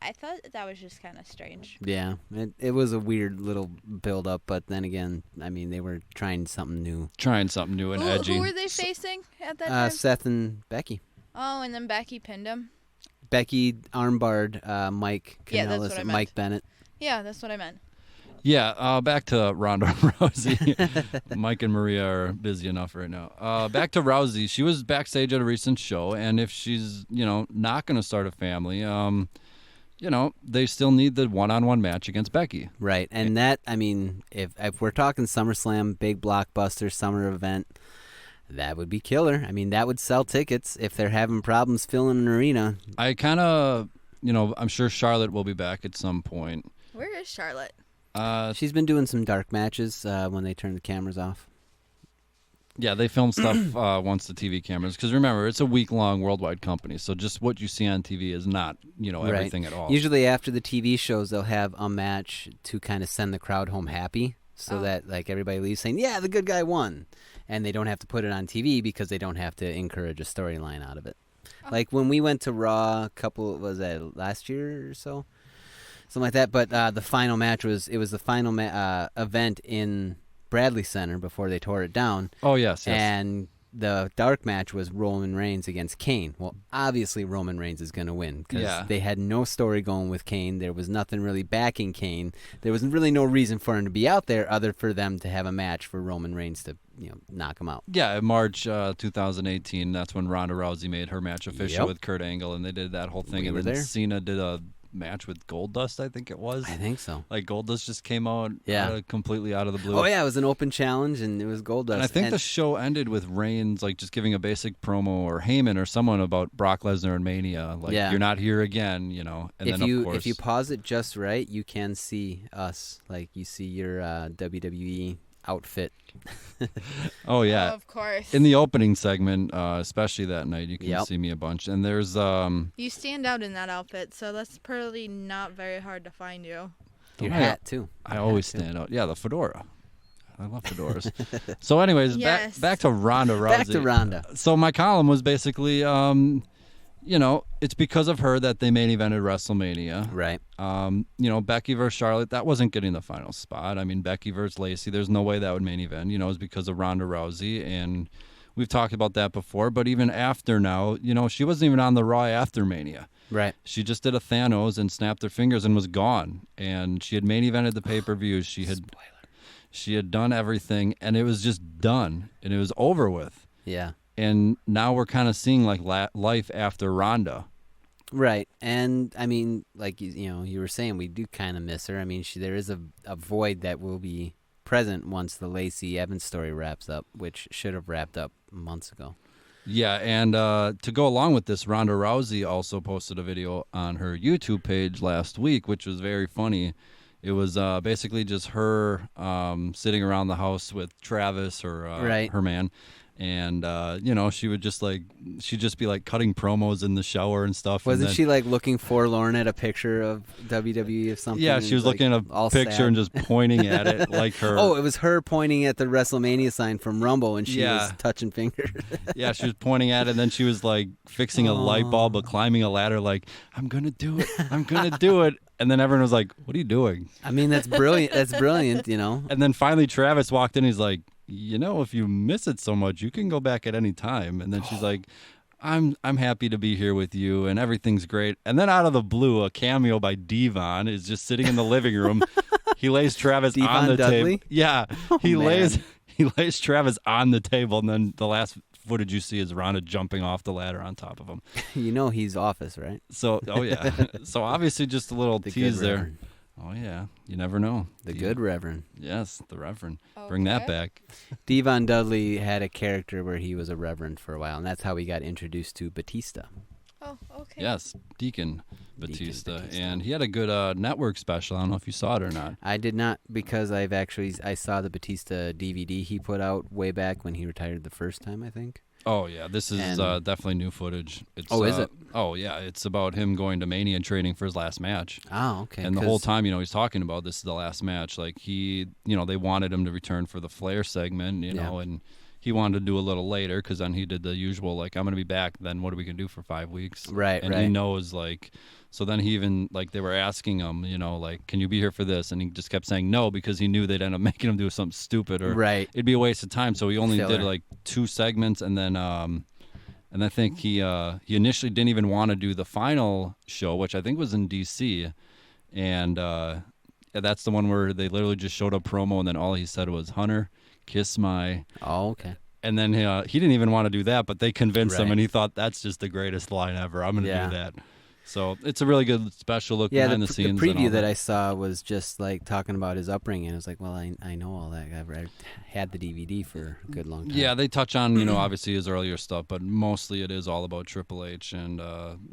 I thought that was just kind of strange. yeah, it was a weird little build up, but then again, I mean, they were trying something new. Trying something new and edgy. Who were they facing at that time? Seth and Becky. Oh, and then Becky pinned him. Becky armbarred Mike Yeah, that's Kanellis what I and meant. Mike Bennett. Yeah, that's what I meant. Yeah, back to Ronda Rousey. Mike and Maria are busy enough right now. Back to Rousey. She was backstage at a recent show, and if she's, not going to start a family, they still need the one-on-one match against Becky. Right, and that, I mean, if we're talking SummerSlam, big blockbuster summer event, that would be killer. I mean, that would sell tickets if they're having problems filling an arena. I kind of, I'm sure Charlotte will be back at some point. Where is Charlotte? She's been doing some dark matches when they turn the cameras off. Yeah, they film stuff once the TV cameras. Because remember, it's a week-long worldwide company, so just what you see on TV is not, everything at all. Usually after the TV shows, they'll have a match to kind of send the crowd home happy, so that like everybody leaves saying, "Yeah, the good guy won," and they don't have to put it on TV because they don't have to encourage a storyline out of it. Like when we went to Raw, was that last year or so? Something like that, but the final match was the final event in Bradley Center before they tore it down. Oh, yes. And the dark match was Roman Reigns against Kane. Well, obviously Roman Reigns is going to win because they had no story going with Kane. There was nothing really backing Kane. There was really no reason for him to be out there other for them to have a match for Roman Reigns to knock him out. Yeah, in March 2018, that's when Ronda Rousey made her match official Yep. with Kurt Angle, and they did that whole thing. We and were then there. Cena did a match with Goldust, I think it was. I think so. Like Goldust just came out completely out of the blue. Oh yeah, it was an open challenge and it was Goldust. And I think the show ended with Reigns like just giving a basic promo, or Heyman or someone, about Brock Lesnar and Mania. Like, you're not here again, you know. And if then you of course, if you pause it just right, you can see us. Like you see your WWE outfit. Oh yeah, of course. In the opening segment, especially that night, you can see me a bunch. And there's you stand out in that outfit, so that's probably not very hard to find you. Your hat too. I always stand out. Yeah, the fedora. I love fedoras. So, anyways, back to Ronda Rousey. Back to Ronda. So my column was basically, you know, it's because of her that they main evented WrestleMania. Right. You know, Becky versus Charlotte, that wasn't getting the final spot. I mean, Becky versus Lacey, there's no way that would main event. You know, it's because of Ronda Rousey, and we've talked about that before. But even after now, you know, she wasn't even on the Raw after Mania. Right. She just did a Thanos and snapped her fingers and was gone. And she had main evented the pay-per-view. She had done everything, and it was just done, and it was over with. Yeah. And now we're kind of seeing like life after Ronda. Right. And I mean, like you know, you were saying, we do kind of miss her. I mean, there is a void that will be present once the Lacey Evans story wraps up, which should have wrapped up months ago. Yeah, and to go along with this, Ronda Rousey also posted a video on her YouTube page last week, which was very funny. It was basically just her sitting around the house with Travis, her man. And, you know, she'd just be like cutting promos in the shower and stuff. Wasn't she like looking forlorn at a picture of WWE or something? Yeah, she was looking at a picture sad. and just pointing at it like her. Oh, it was her pointing at the WrestleMania sign from Rumble, and she was touching fingers. Yeah, she was pointing at it, and then she was like fixing a light bulb, but climbing a ladder like, I'm going to do it. I'm going to do it. And then everyone was like, what are you doing? I mean, that's brilliant. That's brilliant, you know. And then finally Travis walked in. He's like, you know, if you miss it so much, you can go back at any time. And then she's like, I'm happy to be here with you, and everything's great. And then out of the blue, a cameo by Devon is just sitting in the living room. He lays Travis on the table. Yeah, he lays Travis on the table, and then the last footage you see is Ronda jumping off the ladder on top of him. You know he's Office, right? So, oh yeah. So obviously just a little tease there. Reverend. Oh yeah, you never know. The good Reverend. Yes, the Reverend. Okay. Bring that back. Devon Dudley had a character where he was a Reverend for a while, and that's how he got introduced to Batista. Oh, okay. Yes, Deacon Batista. And he had a good network special. I don't know if you saw it or not. I did not, because I saw the Batista DVD he put out way back when he retired the first time, I think. Oh, yeah. This is definitely new footage. Is it? Oh, yeah. It's about him going to Mania and training for his last match. Oh, okay. And the whole time, you know, he's talking about this is the last match. Like, they wanted him to return for the Flair segment, you know, and he wanted to do a little later because then he did the usual, like, I'm going to be back. Then what are we going to do for 5 weeks? Right, and he knows, like, so then he even, like, they were asking him, you know, like, can you be here for this? And he just kept saying no because he knew they'd end up making him do something stupid or it'd be a waste of time. So he only did, like, 2 segments. And then I think he initially didn't even want to do the final show, which I think was in D.C. And that's the one where they literally just showed a promo and then all he said was, Hunter, kiss my... Oh, okay. And then he didn't even want to do that, but they convinced him, and he thought, that's just the greatest line ever. I'm going to do that. So it's a really good special look behind the scenes. The preview that I saw was just like talking about his upbringing. I was like, well, I know all that. I've had the DVD for a good long time. Yeah, they touch on, you know, obviously his earlier stuff, but mostly it is all about Triple H and,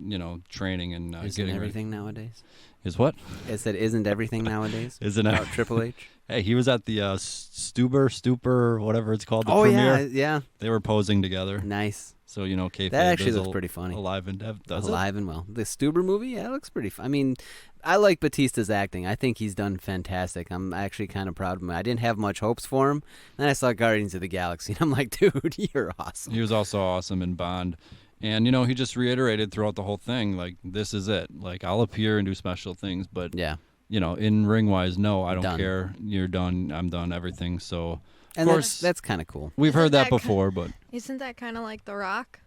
you know, training and Isn't everything nowadays? Is what? It said, isn't everything nowadays? Isn't about Triple H? Hey, he was at the Stupor, whatever it's called, the premiere. Yeah. They were posing together. Nice. So, you know, kayfabe that actually looks pretty funny. Alive and does alive and well. The Stuber movie, yeah, it looks pretty fun. I mean, I like Batista's acting. I think he's done fantastic. I'm actually kind of proud of him. I didn't have much hopes for him. Then I saw Guardians of the Galaxy, and I'm like, dude, you're awesome. He was also awesome in Bond. And, you know, he just reiterated throughout the whole thing, like, this is it. Like, I'll appear and do special things, but, you know, in ring-wise, no, I don't care. You're done. I'm done. Everything. So, of course, that's kind of cool. We've heard that before, but... Isn't that kind of like The Rock?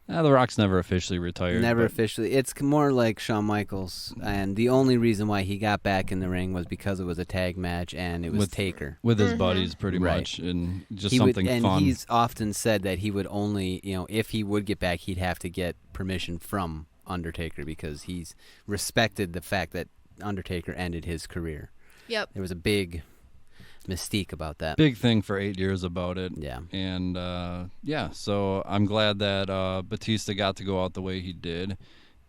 The Rock's never officially retired. Never officially. It's more like Shawn Michaels, and the only reason why he got back in the ring was because it was a tag match, and it was Taker. With his buddies, pretty much, and just something fun. And he's often said that he would only, you know, if he would get back, he'd have to get permission from Undertaker because he's respected the fact that Undertaker ended his career. Yep. There was a big mystique about that. Big thing for 8 years about it. Yeah. And, so I'm glad that Batista got to go out the way he did.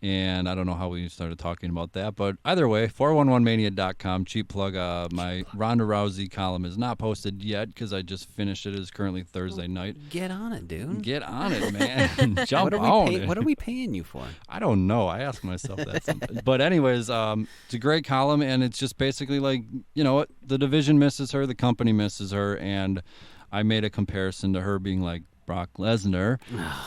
And I don't know how we started talking about that, but either way, 411mania.com, cheap plug. My Ronda Rousey column is not posted yet because I just finished it. It is currently Thursday night. Get on it, dude. Get on it, man. Jump on it. What are we paying you for? I don't know. I ask myself that sometimes. But anyways, it's a great column, and it's just basically like, you know what? The division misses her, the company misses her, and I made a comparison to her being like Brock Lesnar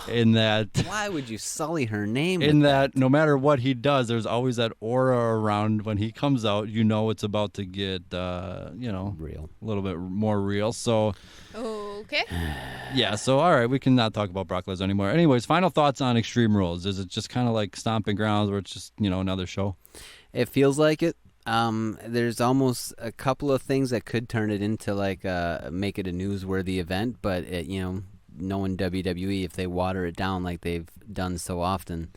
in that Why would you sully her name? in that no matter what he does, there's always that aura around when he comes out. You know it's about to get, real. a little bit more real. So, Okay. yeah. So, all right, we can not talk about Brock Lesnar anymore. Anyways, final thoughts on Extreme Rules. Is it just kind of like Stomping Grounds where it's just, another show? It feels like it. There's almost a couple of things that could turn it into like make it a newsworthy event, but knowing WWE, if they water it down like they've done so often,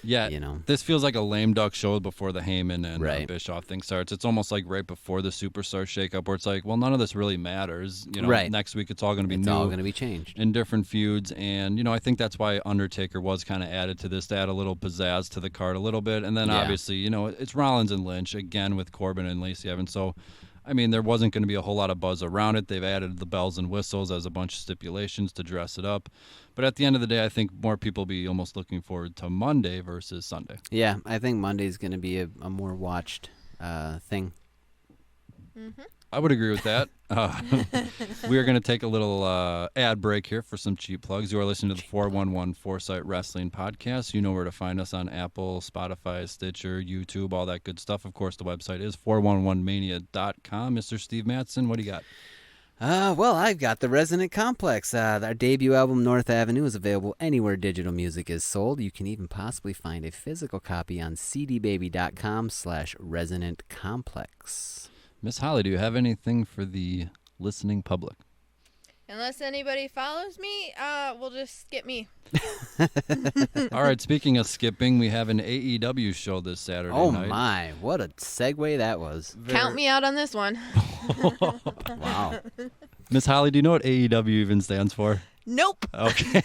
this feels like a lame duck show before the Heyman and Right. Bischoff thing starts. It's almost like right before the Superstar shakeup, where it's like, well, none of this really matters. Right. Next week it's all going to be it's new, all going to be changed. in different feuds, and I think that's why Undertaker was kind of added to this to add a little pizzazz to the card a little bit, and then Yeah. obviously it's Rollins and Lynch again with Corbin and Lacey Evans. So, I mean, there wasn't going to be a whole lot of buzz around it. They've added the bells and whistles as a bunch of stipulations to dress it up. But at the end of the day, I think more people will be almost looking forward to Monday versus Sunday. Yeah, I think Monday's going to be a more watched thing. Mm-hmm. I would agree with that. We are going to take a little ad break here for some cheap plugs. You are listening to the 411 Foresight Wrestling Podcast. You know where to find us on Apple, Spotify, Stitcher, YouTube, all that good stuff. Of course, the website is 411mania.com. Mr. Steve Madsen, what do you got? Well, I've got the Resonant Complex. Our debut album, North Avenue, is available anywhere digital music is sold. You can even possibly find a physical copy on cdbaby.com/resonantcomplex. Miss Holly, do you have anything for the listening public? Unless anybody follows me, we'll just skip me. All right, speaking of skipping, we have an AEW show this Saturday Oh night. my, what a segue that was. Count me out on this one. Wow. Miss Holly, do you know what AEW even stands for? Nope. Okay.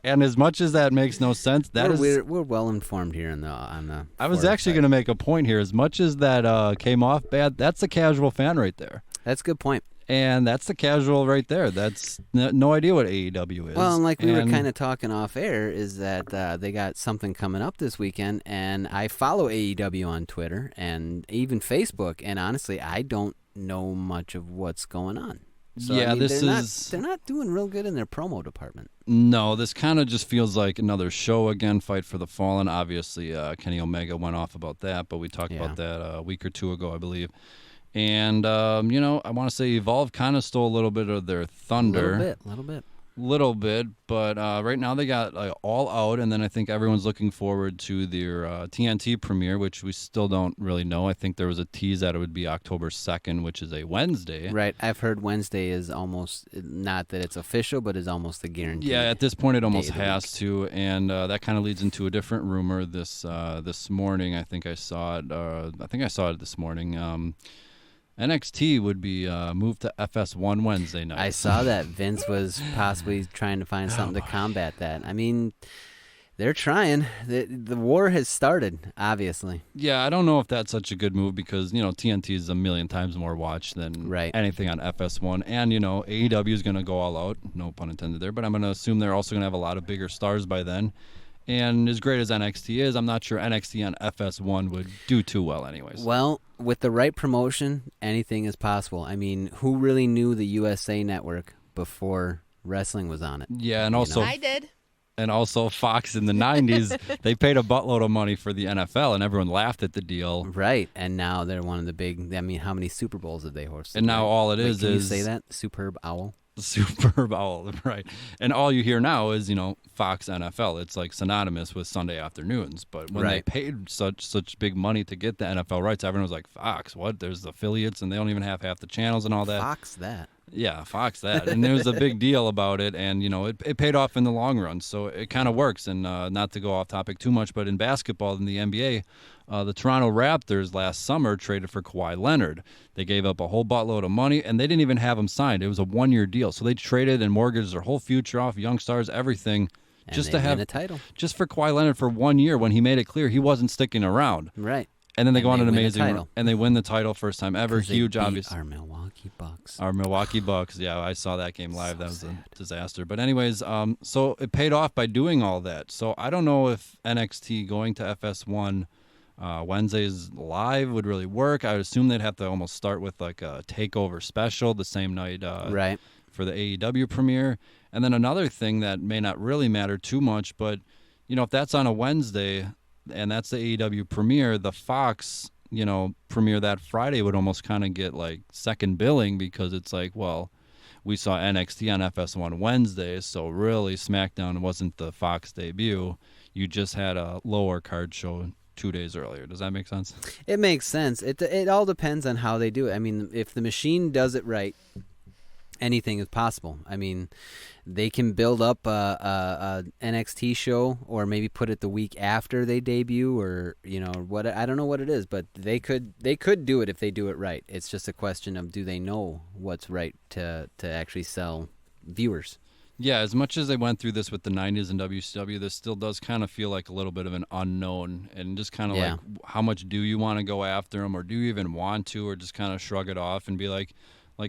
And as much as that makes no sense, We're well informed here on the I was Foresight. actually going to make a point here. As much as that came off bad, that's a casual fan right there. That's a good point. And that's the casual right there. That's no idea what AEW is. Well, and like we were kind of talking off air, is that they got something coming up this weekend, and I follow AEW on Twitter and even Facebook, and honestly, I don't know much of what's going on. So, yeah, I mean, they're not doing real good in their promo department. No, this kind of just feels like another show again, Fight for the Fallen. Obviously, Kenny Omega went off about that, but we talked about that a week or two ago, I believe. And, I want to say Evolve kind of stole a little bit of their thunder. A little bit. But right now they got All Out, and then I think everyone's looking forward to their TNT premiere, which we still don't really know. I think there was a tease that it would be October 2nd, which is a Wednesday. Right. I've heard Wednesday is almost, not that it's official, but is almost a guarantee. Yeah, at this point it almost has to, and that kind of leads into a different rumor this morning. I think I saw it this morning. NXT would be moved to FS1 Wednesday night. I saw that Vince was possibly trying to find something to combat that. I mean, they're trying. The war has started, obviously. Yeah, I don't know if that's such a good move because, TNT is a million times more watched than anything on FS1. And, AEW is going to go all out. No pun intended there. But I'm going to assume they're also going to have a lot of bigger stars by then. And as great as NXT is, I'm not sure NXT on FS1 would do too well anyways. Well, with the right promotion, anything is possible. I mean, who really knew the USA Network before wrestling was on it? Yeah, and also I did. And also Fox in the 90s, they paid a buttload of money for the NFL, and everyone laughed at the deal. Right, and now they're one of the big, I mean, how many Super Bowls did they host? And now all it is can is... you say that? Superb Owl? Superb Owl, right. And all you hear now is, Fox NFL. It's like synonymous with Sunday afternoons. But when they paid such big money to get the NFL rights, everyone was like, Fox, what? There's affiliates, and they don't even have half the channels and all that. Fox that. Yeah, Fox that. And there was a big deal about it, and, it paid off in the long run, so it kind of works. And not to go off topic too much, but in basketball, in the NBA, the Toronto Raptors last summer traded for Kawhi Leonard. They gave up a whole buttload of money, and they didn't even have him signed. It was a one-year deal. So they traded and mortgaged their whole future off, young stars, everything, And just they to have win a title. just for Kawhi Leonard for 1 year when he made it clear he wasn't sticking around. Right. And then they And go on they an win the amazing title. and they win the title first time ever. 'Cause they Huge, beat obviously. Our Milwaukee Bucks. Our Milwaukee Bucks. Yeah, I saw that game live. So That was sad. a disaster. But anyways, so it paid off by doing all that. So I don't know if NXT going to FS1 Wednesdays live would really work. I would assume they'd have to almost start with like a takeover special the same night Right. for the AEW premiere. And then another thing that may not really matter too much, but if that's on a Wednesday and that's the AEW premiere, the Fox premiere that Friday would almost kind of get like second billing, because it's like, well, we saw NXT on FS1 Wednesday, so really SmackDown wasn't the Fox debut. You just had a lower card show 2 days earlier. Does that make sense? It makes sense. It all depends on how they do it. I mean, if the machine does it right, anything is possible. I mean, they can build up a NXT show, or maybe put it the week after they debut, or what. I don't know what it is, but they could do it if they do it right. It's just a question of, do they know what's right to actually sell viewers. Yeah, as much as they went through this with the 90s in WCW, this still does kind of feel like a little bit of an unknown, and just kind of Yeah. like, how much do you want to go after them, or do you even want to, or just kind of shrug it off and be like,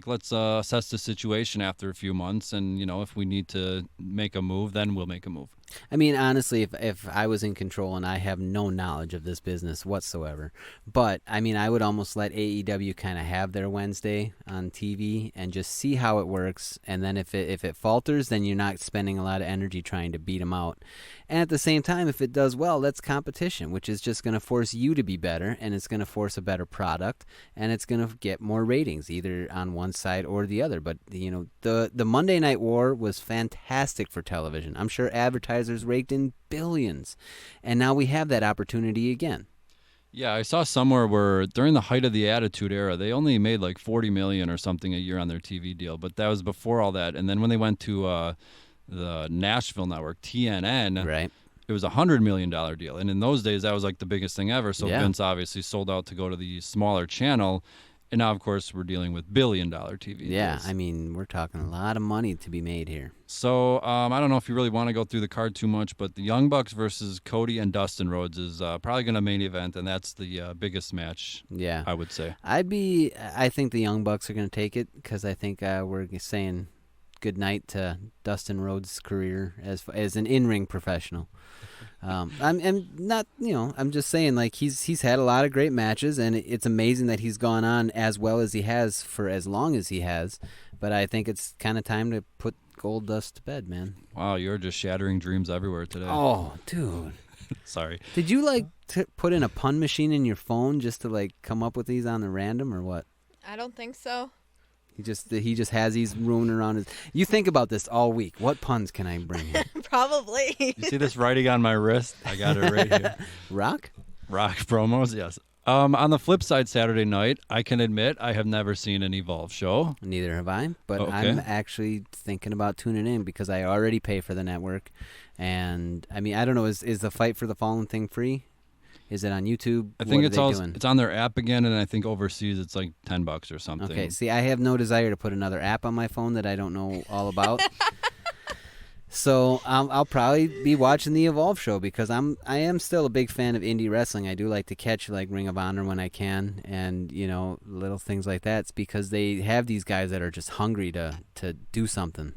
let's assess the situation after a few months, and if we need to make a move, then we'll make a move. I mean, honestly, if I was in control, and I have no knowledge of this business whatsoever, but I mean, I would almost let AEW kind of have their Wednesday on TV and just see how it works. And then if it falters, then you're not spending a lot of energy trying to beat them out. And at the same time, if it does well, that's competition, which is just going to force you to be better, and it's going to force a better product, and it's going to get more ratings, either on one side or the other. But the Monday Night War was fantastic for television. I'm sure advertisers raked in billions, and now we have that opportunity again. Yeah, I saw somewhere where during the height of the Attitude Era, they only made like $40 million or something a year on their TV deal, but that was before all that. And then when they went to the Nashville network, TNN, Right. it was a $100 million deal. And in those days, that was like the biggest thing ever. So Yeah. Vince obviously sold out to go to the smaller channel. And now, of course, we're dealing with billion-dollar TV Yeah, deals. I mean, we're talking a lot of money to be made here. So I don't know if you really want to go through the card too much, but the Young Bucks versus Cody and Dustin Rhodes is probably going to main event, and that's the biggest match, Yeah. I would say. I think the Young Bucks are going to take it, because I think we're saying good night to Dustin Rhodes' career as an in-ring professional. I'm not, I'm just saying, like, he's had a lot of great matches, and it's amazing that he's gone on as well as he has for as long as he has. But I think it's kind of time to put Goldust to bed, man. Wow, you're just shattering dreams everywhere today. Oh, dude. Sorry. Did you put in a pun machine in your phone just to come up with these on the random, or what? I don't think so. He just has these roaming around his. You think about this all week. What puns can I bring in? Probably. You see this writing on my wrist? I got it right here. Rock? Rock promos, yes. On the flip side, Saturday night, I can admit I have never seen an Evolve show. Neither have I, but Okay. I'm actually thinking about tuning in, because I already pay for the network. And I mean, I don't know, is the Fight for the Fallen thing free? Is it on YouTube? I think What are they doing? it's on their app again, and I think overseas it's like $10 or something. Okay, see, I have no desire to put another app on my phone that I don't know all about. So I'll probably be watching the Evolve show, because I am still a big fan of indie wrestling. I do like to catch Ring of Honor when I can, and little things like that. It's because they have these guys that are just hungry to do something.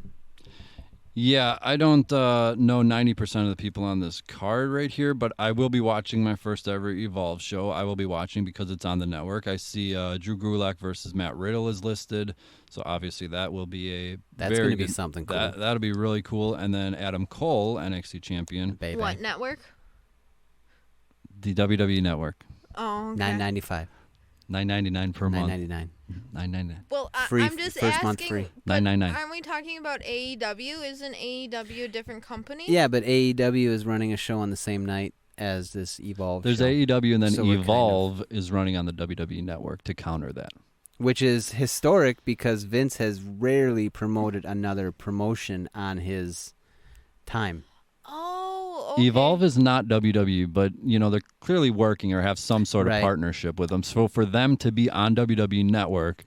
Yeah, I don't know 90% of the people on this card right here, but I will be watching my first ever Evolve show. I will be watching because it's on the network. I see Drew Gulak versus Matt Riddle is listed, so obviously that will be That's very going to good. be something cool. That'll be really cool. And then Adam Cole, NXT champion, Baby. What network? the WWE Network, Oh, okay. $9.95. $9.99 per month. $9.99. $9.99. Well, Free, I'm just first asking. month free. but $9.99. Aren't we talking about AEW? Isn't AEW a different company? Yeah, but AEW is running a show on the same night as this Evolve There's show. AEW, and then So we're Evolve is running on the WWE Network to counter that. which is historic because Vince has rarely promoted another promotion on his time. Oh, okay. Evolve is not WWE, but they're clearly working or have some sort of Right. partnership with them. So for them to be on WWE Network,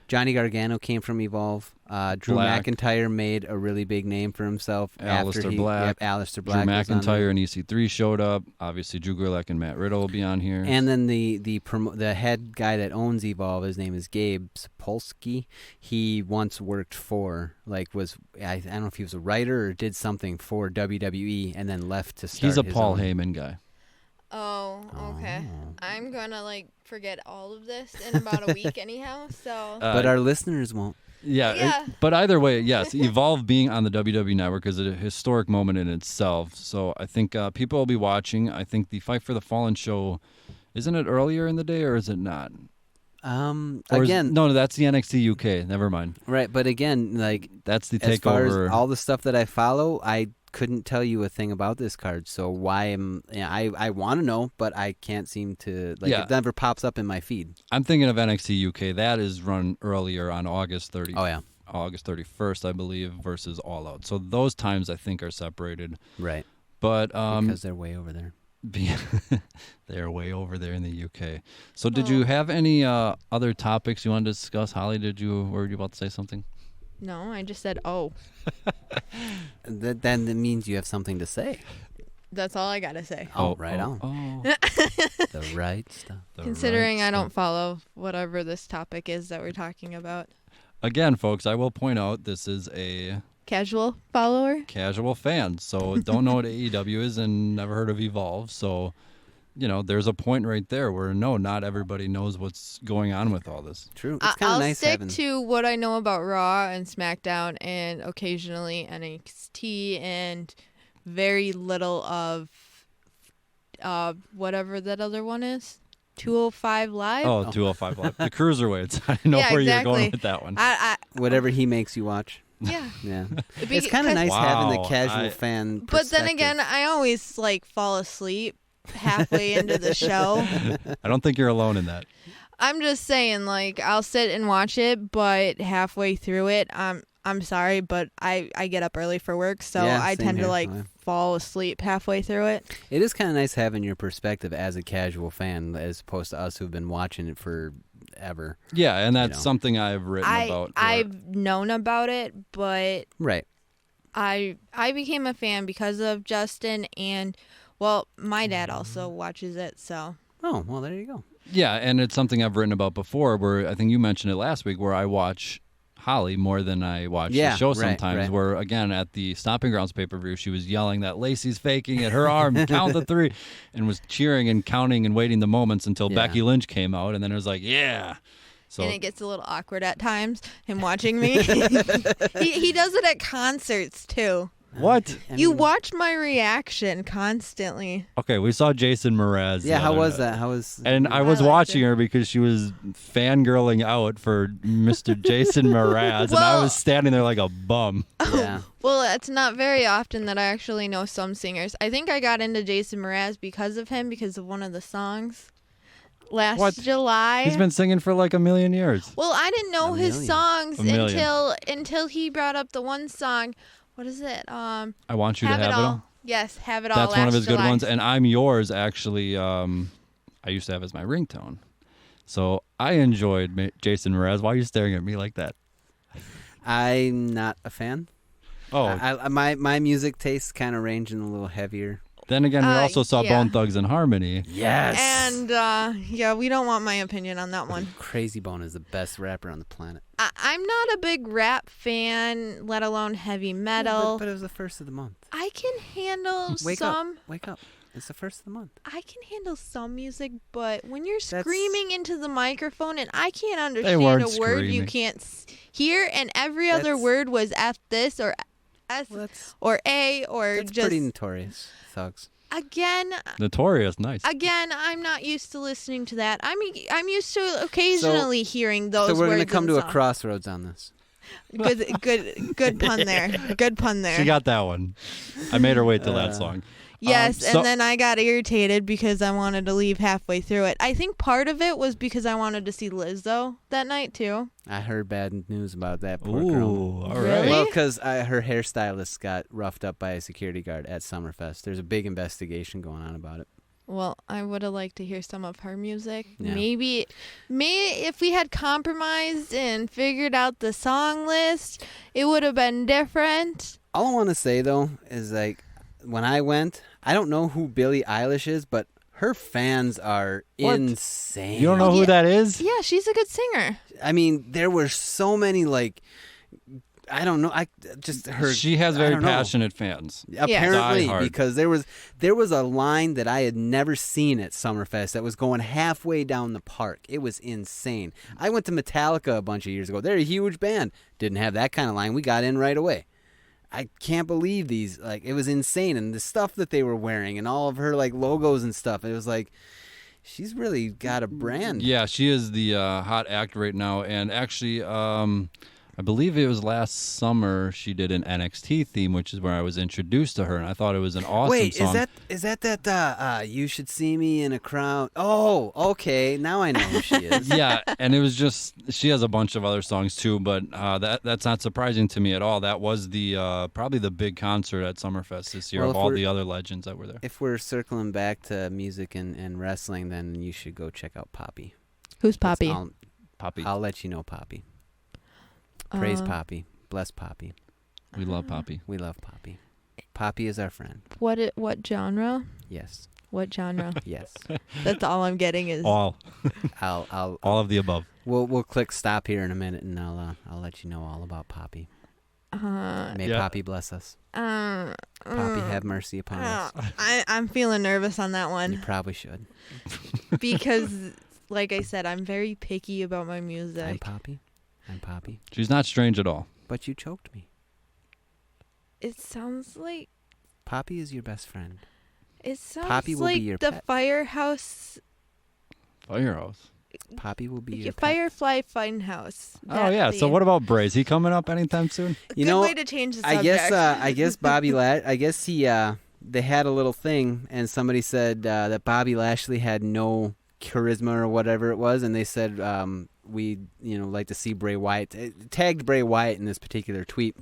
Johnny Gargano came from Evolve. Drew Black. McIntyre made a really big name for himself. Aleister after Black. Yep, Aleister Black. Drew was on there. McIntyre and EC3 showed up. Obviously, Drew Gulak and Matt Riddle will be on here. And then the head guy that owns Evolve, his name is Gabe Sapolsky. He once worked for, I don't know if he was a writer or did something for WWE and then left to start He's a his Paul own. Heyman guy. Oh, okay. Oh. I'm gonna forget all of this in about a week anyhow. So But our listeners won't. Yeah. But either way, yes, Evolve being on the WWE Network is a historic moment in itself. So I think people will be watching. I think the Fight for the Fallen show, isn't it earlier in the day or is it not? Or Again, no, that's the NXT UK. Never mind. right, but again, That's the as far takeover. as all the stuff that I follow, I couldn't tell you a thing about this card. So why I want to know, but I can't seem to it never pops up in my feed. I'm thinking of NXT UK. That is run earlier on August 30th. Oh yeah, August 31st, I believe, versus All Out. So those times I think are separated. right. But Because they're way over there. they're way over there in the UK. So did you have any other topics you wanted to discuss? Holly, were you about to say something? no, I just said oh. Then that means you have something to say. That's all I gotta say. Oh, right on. Oh. The right stuff. The Considering right I don't stuff. follow whatever this topic is that we're talking about. Again, folks, I will point out this is a Casual follower? casual fan, so don't know what AEW is and never heard of Evolve. So, there's a point right there where not everybody knows what's going on with all this. True. It's kind I'll of nice stick having. to what I know about Raw and SmackDown and occasionally NXT and very little of whatever that other one is. 205 Live? Oh, 205 Live. The Cruiserweights. I know Yeah, where you're exactly. going with that one. Whatever he makes you watch. Yeah. Yeah. Be- It's kind of 'cause- nice having the Wow, casual fan But then perspective. again, I always fall asleep halfway into the show. I don't think you're alone in that. I'm just saying, I'll sit and watch it, but halfway through it, I'm sorry, but I get up early for work, so Yeah, I same tend here. to Yeah. fall asleep halfway through it. It is kind of nice having your perspective as a casual fan as opposed to us who've been watching it forever. Yeah, and that's know. something I've written about. I've known about it, but Right. I became a fan because of Justin, and my dad also watches it, so Oh, well, there you go. Yeah, and it's something I've written about before where I think you mentioned it last week where I watch Holly more than I watch Yeah, the show right, sometimes right. where, again, at the Stomping Grounds pay-per-view, she was yelling that Lacey's faking at her arm, count the 3, and was cheering and counting and waiting the moments until Yeah. Becky Lynch came out, and then it was like, yeah. So and it gets a little awkward at times, him watching me. he does it at concerts, too. what? You watch my reaction constantly. Okay, we saw Jason Mraz. Yeah, the how other was night. that? How was? And I was liked watching it. her because she was fangirling out for Mr. Jason Mraz, and I Well- was standing there like a bum. Yeah. Well, it's not very often that I actually know some singers. I think I got into Jason Mraz because of him, because of one of the songs last What? July. He's been singing for like a million years. Well, I didn't know A his million. songs A million. until he brought up the one song. What is it? I want you Have to have it all. Yes, Have It All. That's one of last his good July. ones. And I'm Yours, actually, I used to have as my ringtone. So I enjoyed Jason Mraz. Why are you staring at me like that? I'm not a fan. Oh, My music tastes kind of ranging a little heavier. then again, we also saw yeah. Bone Thugs and Harmony. Yes. And we don't want my opinion on that one. Crazy Bone is the best rapper on the planet. I'm not a big rap fan, let alone heavy metal. But it was the first of the month. I can handle Wake some. up. Wake up. It's the first of the month. I can handle some music, but when you're That's- screaming into the microphone and I can't weren't understand a word you screaming. can't hear, and every other That's- word was F this or S Well, that's or A or that's just pretty notorious, thugs. again. Notorious, nice. Again, I'm not used to listening to that. I'm used to occasionally hearing those So we're words. gonna come in to a song. crossroads on this. Good pun there. Good pun there. She got that one. I made her wait till that song. Yes, So- and then I got irritated because I wanted to leave halfway through it. I think part of it was because I wanted to see Lizzo that night too. I heard bad news about that poor Ooh, girl. all Really? right. Well, because her hairstylist got roughed up by a security guard at Summerfest. There's a big investigation going on about it. Well, I would have liked to hear some of her music. Yeah. Maybe if we had compromised and figured out the song list, it would have been different. All I want to say, though, is like when I went, I don't know who Billie Eilish is, but her fans are What? insane. You don't know who that is? Yeah, she's a good singer. I mean, there were so many, like, I don't know. I just heard. She has I very don't know. passionate fans. Apparently, Die hard. because there was a line that I had never seen at Summerfest that was going halfway down the park. It was insane. I went to Metallica a bunch of years ago. They're a huge band. Didn't have that kind of line. We got in right away. I can't believe these. Like, it was insane, and the stuff that they were wearing, and all of her like logos and stuff. It was like, she's really got a brand. Yeah, she is the hot act right now. And actually, I believe it was last summer she did an NXT theme, which is where I was introduced to her, and I thought it was an awesome Wait, song. is that you should see me in a crowd? Oh, okay. Now I know who she is. Yeah, and it was just she has a bunch of other songs too, but that's not surprising to me at all. That was the probably the big concert at Summerfest this year Well, of if all we're- the other legends that were there. If we're circling back to music and wrestling, then you should go check out Poppy. Who's Poppy? Poppy, I'll let you know Poppy. Praise Uh, Poppy. Bless Poppy. we love Poppy. We love Poppy. Poppy is our friend. What genre? Yes. What genre? Yes. That's all I'm getting is All I'll of the above. we'll click stop here in a minute, and I'll let you know all about Poppy. May Yeah. Poppy bless us. Poppy have mercy upon us. I'm feeling nervous on that You one probably should. because, like I said, I'm very picky about my I'm music. Poppy. I'm Poppy. She's not strange at all. But you choked me. It sounds like Poppy is your best friend. like Poppy will be your the pet. Firehouse, Firehouse. Poppy will be your pet. Firefly Funhouse. Oh yeah. So what about Bray? Is he coming up anytime soon? You Good know, way to change the I subject. guess Bobby I guess he they had a little thing, and somebody said that Bobby Lashley had no charisma or whatever it was, and they said we like to see Bray Wyatt. It tagged Bray Wyatt in this particular tweet,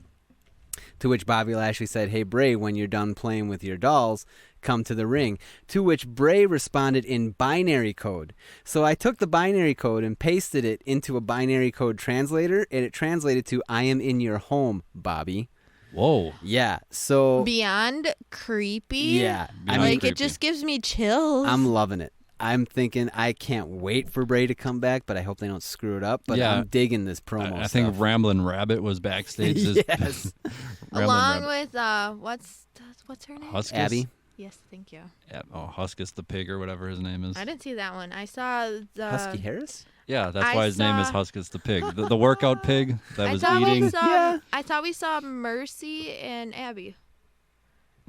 to which Bobby Lashley said, "Hey Bray, when you're done playing with your dolls, come to the ring." To which Bray responded in binary code. So I took the binary code and pasted it into a binary code translator, and it translated to "I am in your home, Bobby." Whoa. Yeah, so Beyond creepy. yeah, Beyond Like creepy. it just gives me chills. I'm loving it. I'm thinking I can't wait for Bray to come back, but I hope they don't screw it up. But Yeah. I'm digging this promo I think stuff. Ramblin' Rabbit was backstage. Yes. Along Rabbit. with what's her name? Huskus. Abby. Yes, thank you. Yeah, Huskus the pig or whatever his name is. I didn't see that one. I saw the Husky Harris? Yeah, that's I why his name is saw- Huskus the pig. The workout pig that was eating. I thought we saw Mercy and Abby.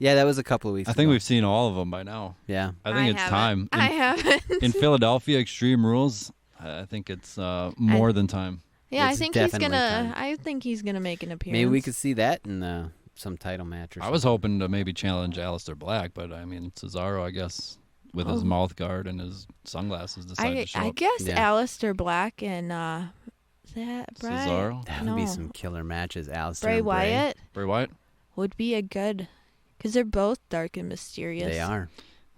Yeah, that was a couple of weeks I think ago. we've seen all of them by now. Yeah. I think it's time. I haven't. In Philadelphia, Extreme Rules, I think it's more than time. Yeah, It's I think he's definitely gonna. time. I think he's gonna make an appearance. Maybe we could see that in some title match or I was hoping to maybe challenge Aleister Black, but I mean Cesaro, I guess, with his mouth guard and his sunglasses, decided to show I up. guess Yeah. Aleister Black and that Bray. Cesaro? That would be No. some killer matches, Alistair Bray and Bray. Wyatt Bray Wyatt? would be a good, because they're both dark and mysterious. They are.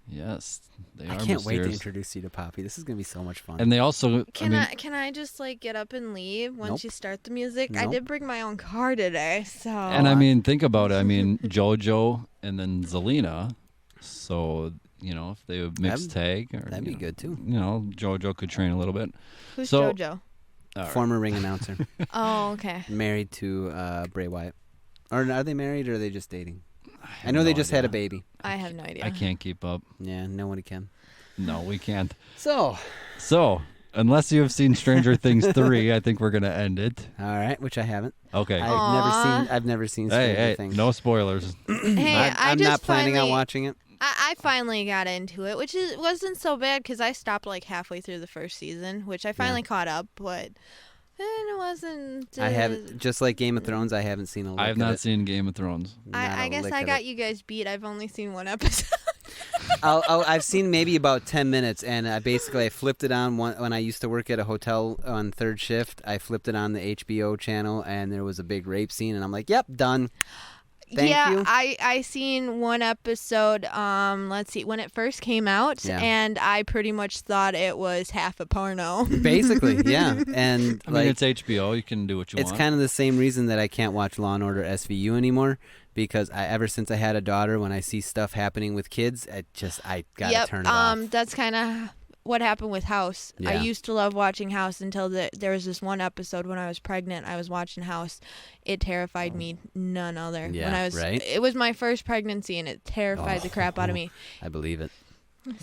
Yes, they are I can't wait to mysterious. introduce you to Poppy. This is going to be so much fun. And they also, Can I just like get up and leave once Nope. you start the music? I Nope. did bring my own car today, so. and I mean, think about it. I mean, JoJo and then Zelina. So, if they would mix tag. Or, That'd be good, too. JoJo could train a little bit. Who's so- JoJo? All right. Former ring announcer. Oh, okay. Married to Bray Wyatt. Or are they married or are they just dating? I know they just had a baby. I have no idea. I can't keep up. Yeah, nobody can. No, we can't. So, So, unless you have seen Stranger Things 3, I think we're going to end it. all right, which I haven't. Okay. I've never seen Stranger Hey, Things. no spoilers. Hey, I'm just not planning on finally- watching it. I finally got into it, which wasn't so bad because I stopped like halfway through the first season, which I finally caught up, but it wasn't. I haven't, just like Game of Thrones, I haven't seen a lick I have of not it. seen Game of Thrones. Not I a guess lick I of got it. you guys beat. I've only seen one episode. I've seen maybe about 10 minutes, and I flipped it on when I used to work at a hotel on third shift. I flipped it on the HBO channel, and there was a big rape scene, and I'm like, yep, done. Thank you. I seen one episode, let's see, when it first came out, and I pretty much thought it was half a porno. Basically, yeah. And I mean, it's HBO. You can do what you want. It's kind of the same reason that I can't watch Law & Order SVU anymore, because ever since I had a daughter, when I see stuff happening with kids, I gotta turn it off. That's kind of what happened with House. Yeah. I used to love watching House until there was this one episode when I was pregnant. I was watching House. It terrified me none other. Yeah, right? It was my first pregnancy, and it terrified the crap out of me. I believe it.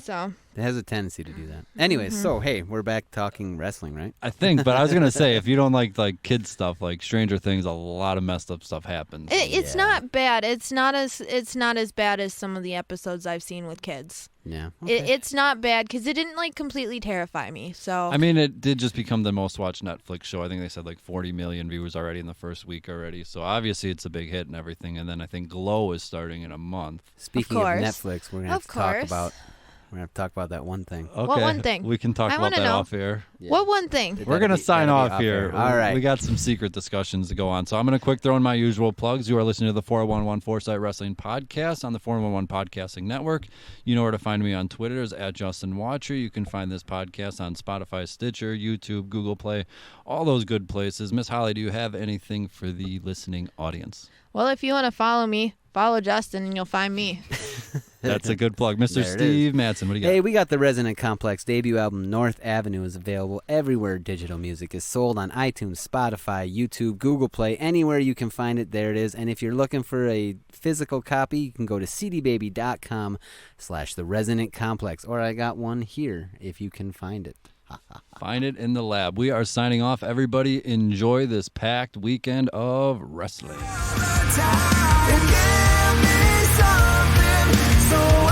So it has a tendency to do that. Anyways, so hey, we're back talking wrestling, right? I think, but I was gonna say, if you don't like kids stuff, like Stranger Things, a lot of messed up stuff happens. It's not bad. It's not as bad as some of the episodes I've seen with kids. Yeah, okay. It's not bad because it didn't completely terrify me. So I mean, it did just become the most watched Netflix show. I think they said 40 million viewers already in the first week already. So obviously it's a big hit and everything. And then I think Glow is starting in a month. Speaking of Netflix, we're gonna have to talk about. We're going to have to talk about that one thing. Okay. What one thing? We can talk about that off air. Yeah. What one thing? We're going to sign off here. All right. We got some secret discussions to go on. So I'm going to quick throw in my usual plugs. You are listening to the 411 Foresight Wrestling Podcast on the 411 Podcasting Network. You know where to find me on Twitter is at Justin Watry. You can find this podcast on Spotify, Stitcher, YouTube, Google Play, all those good places. Miss Holly, do you have anything for the listening audience? Well, if you want to follow me, follow Justin and you'll find me. That's a good plug. Mr. Steve Madsen, what do you got? Hey, we got the Resonant Complex debut album, North Avenue, is available everywhere digital music is sold, on iTunes, Spotify, YouTube, Google Play, anywhere you can find it, there it is. And if you're looking for a physical copy, you can go to cdbaby.com/The Resonant Complex, or I got one here if you can find it. Find it in the lab. We are signing off. Everybody enjoy this packed weekend of wrestling. So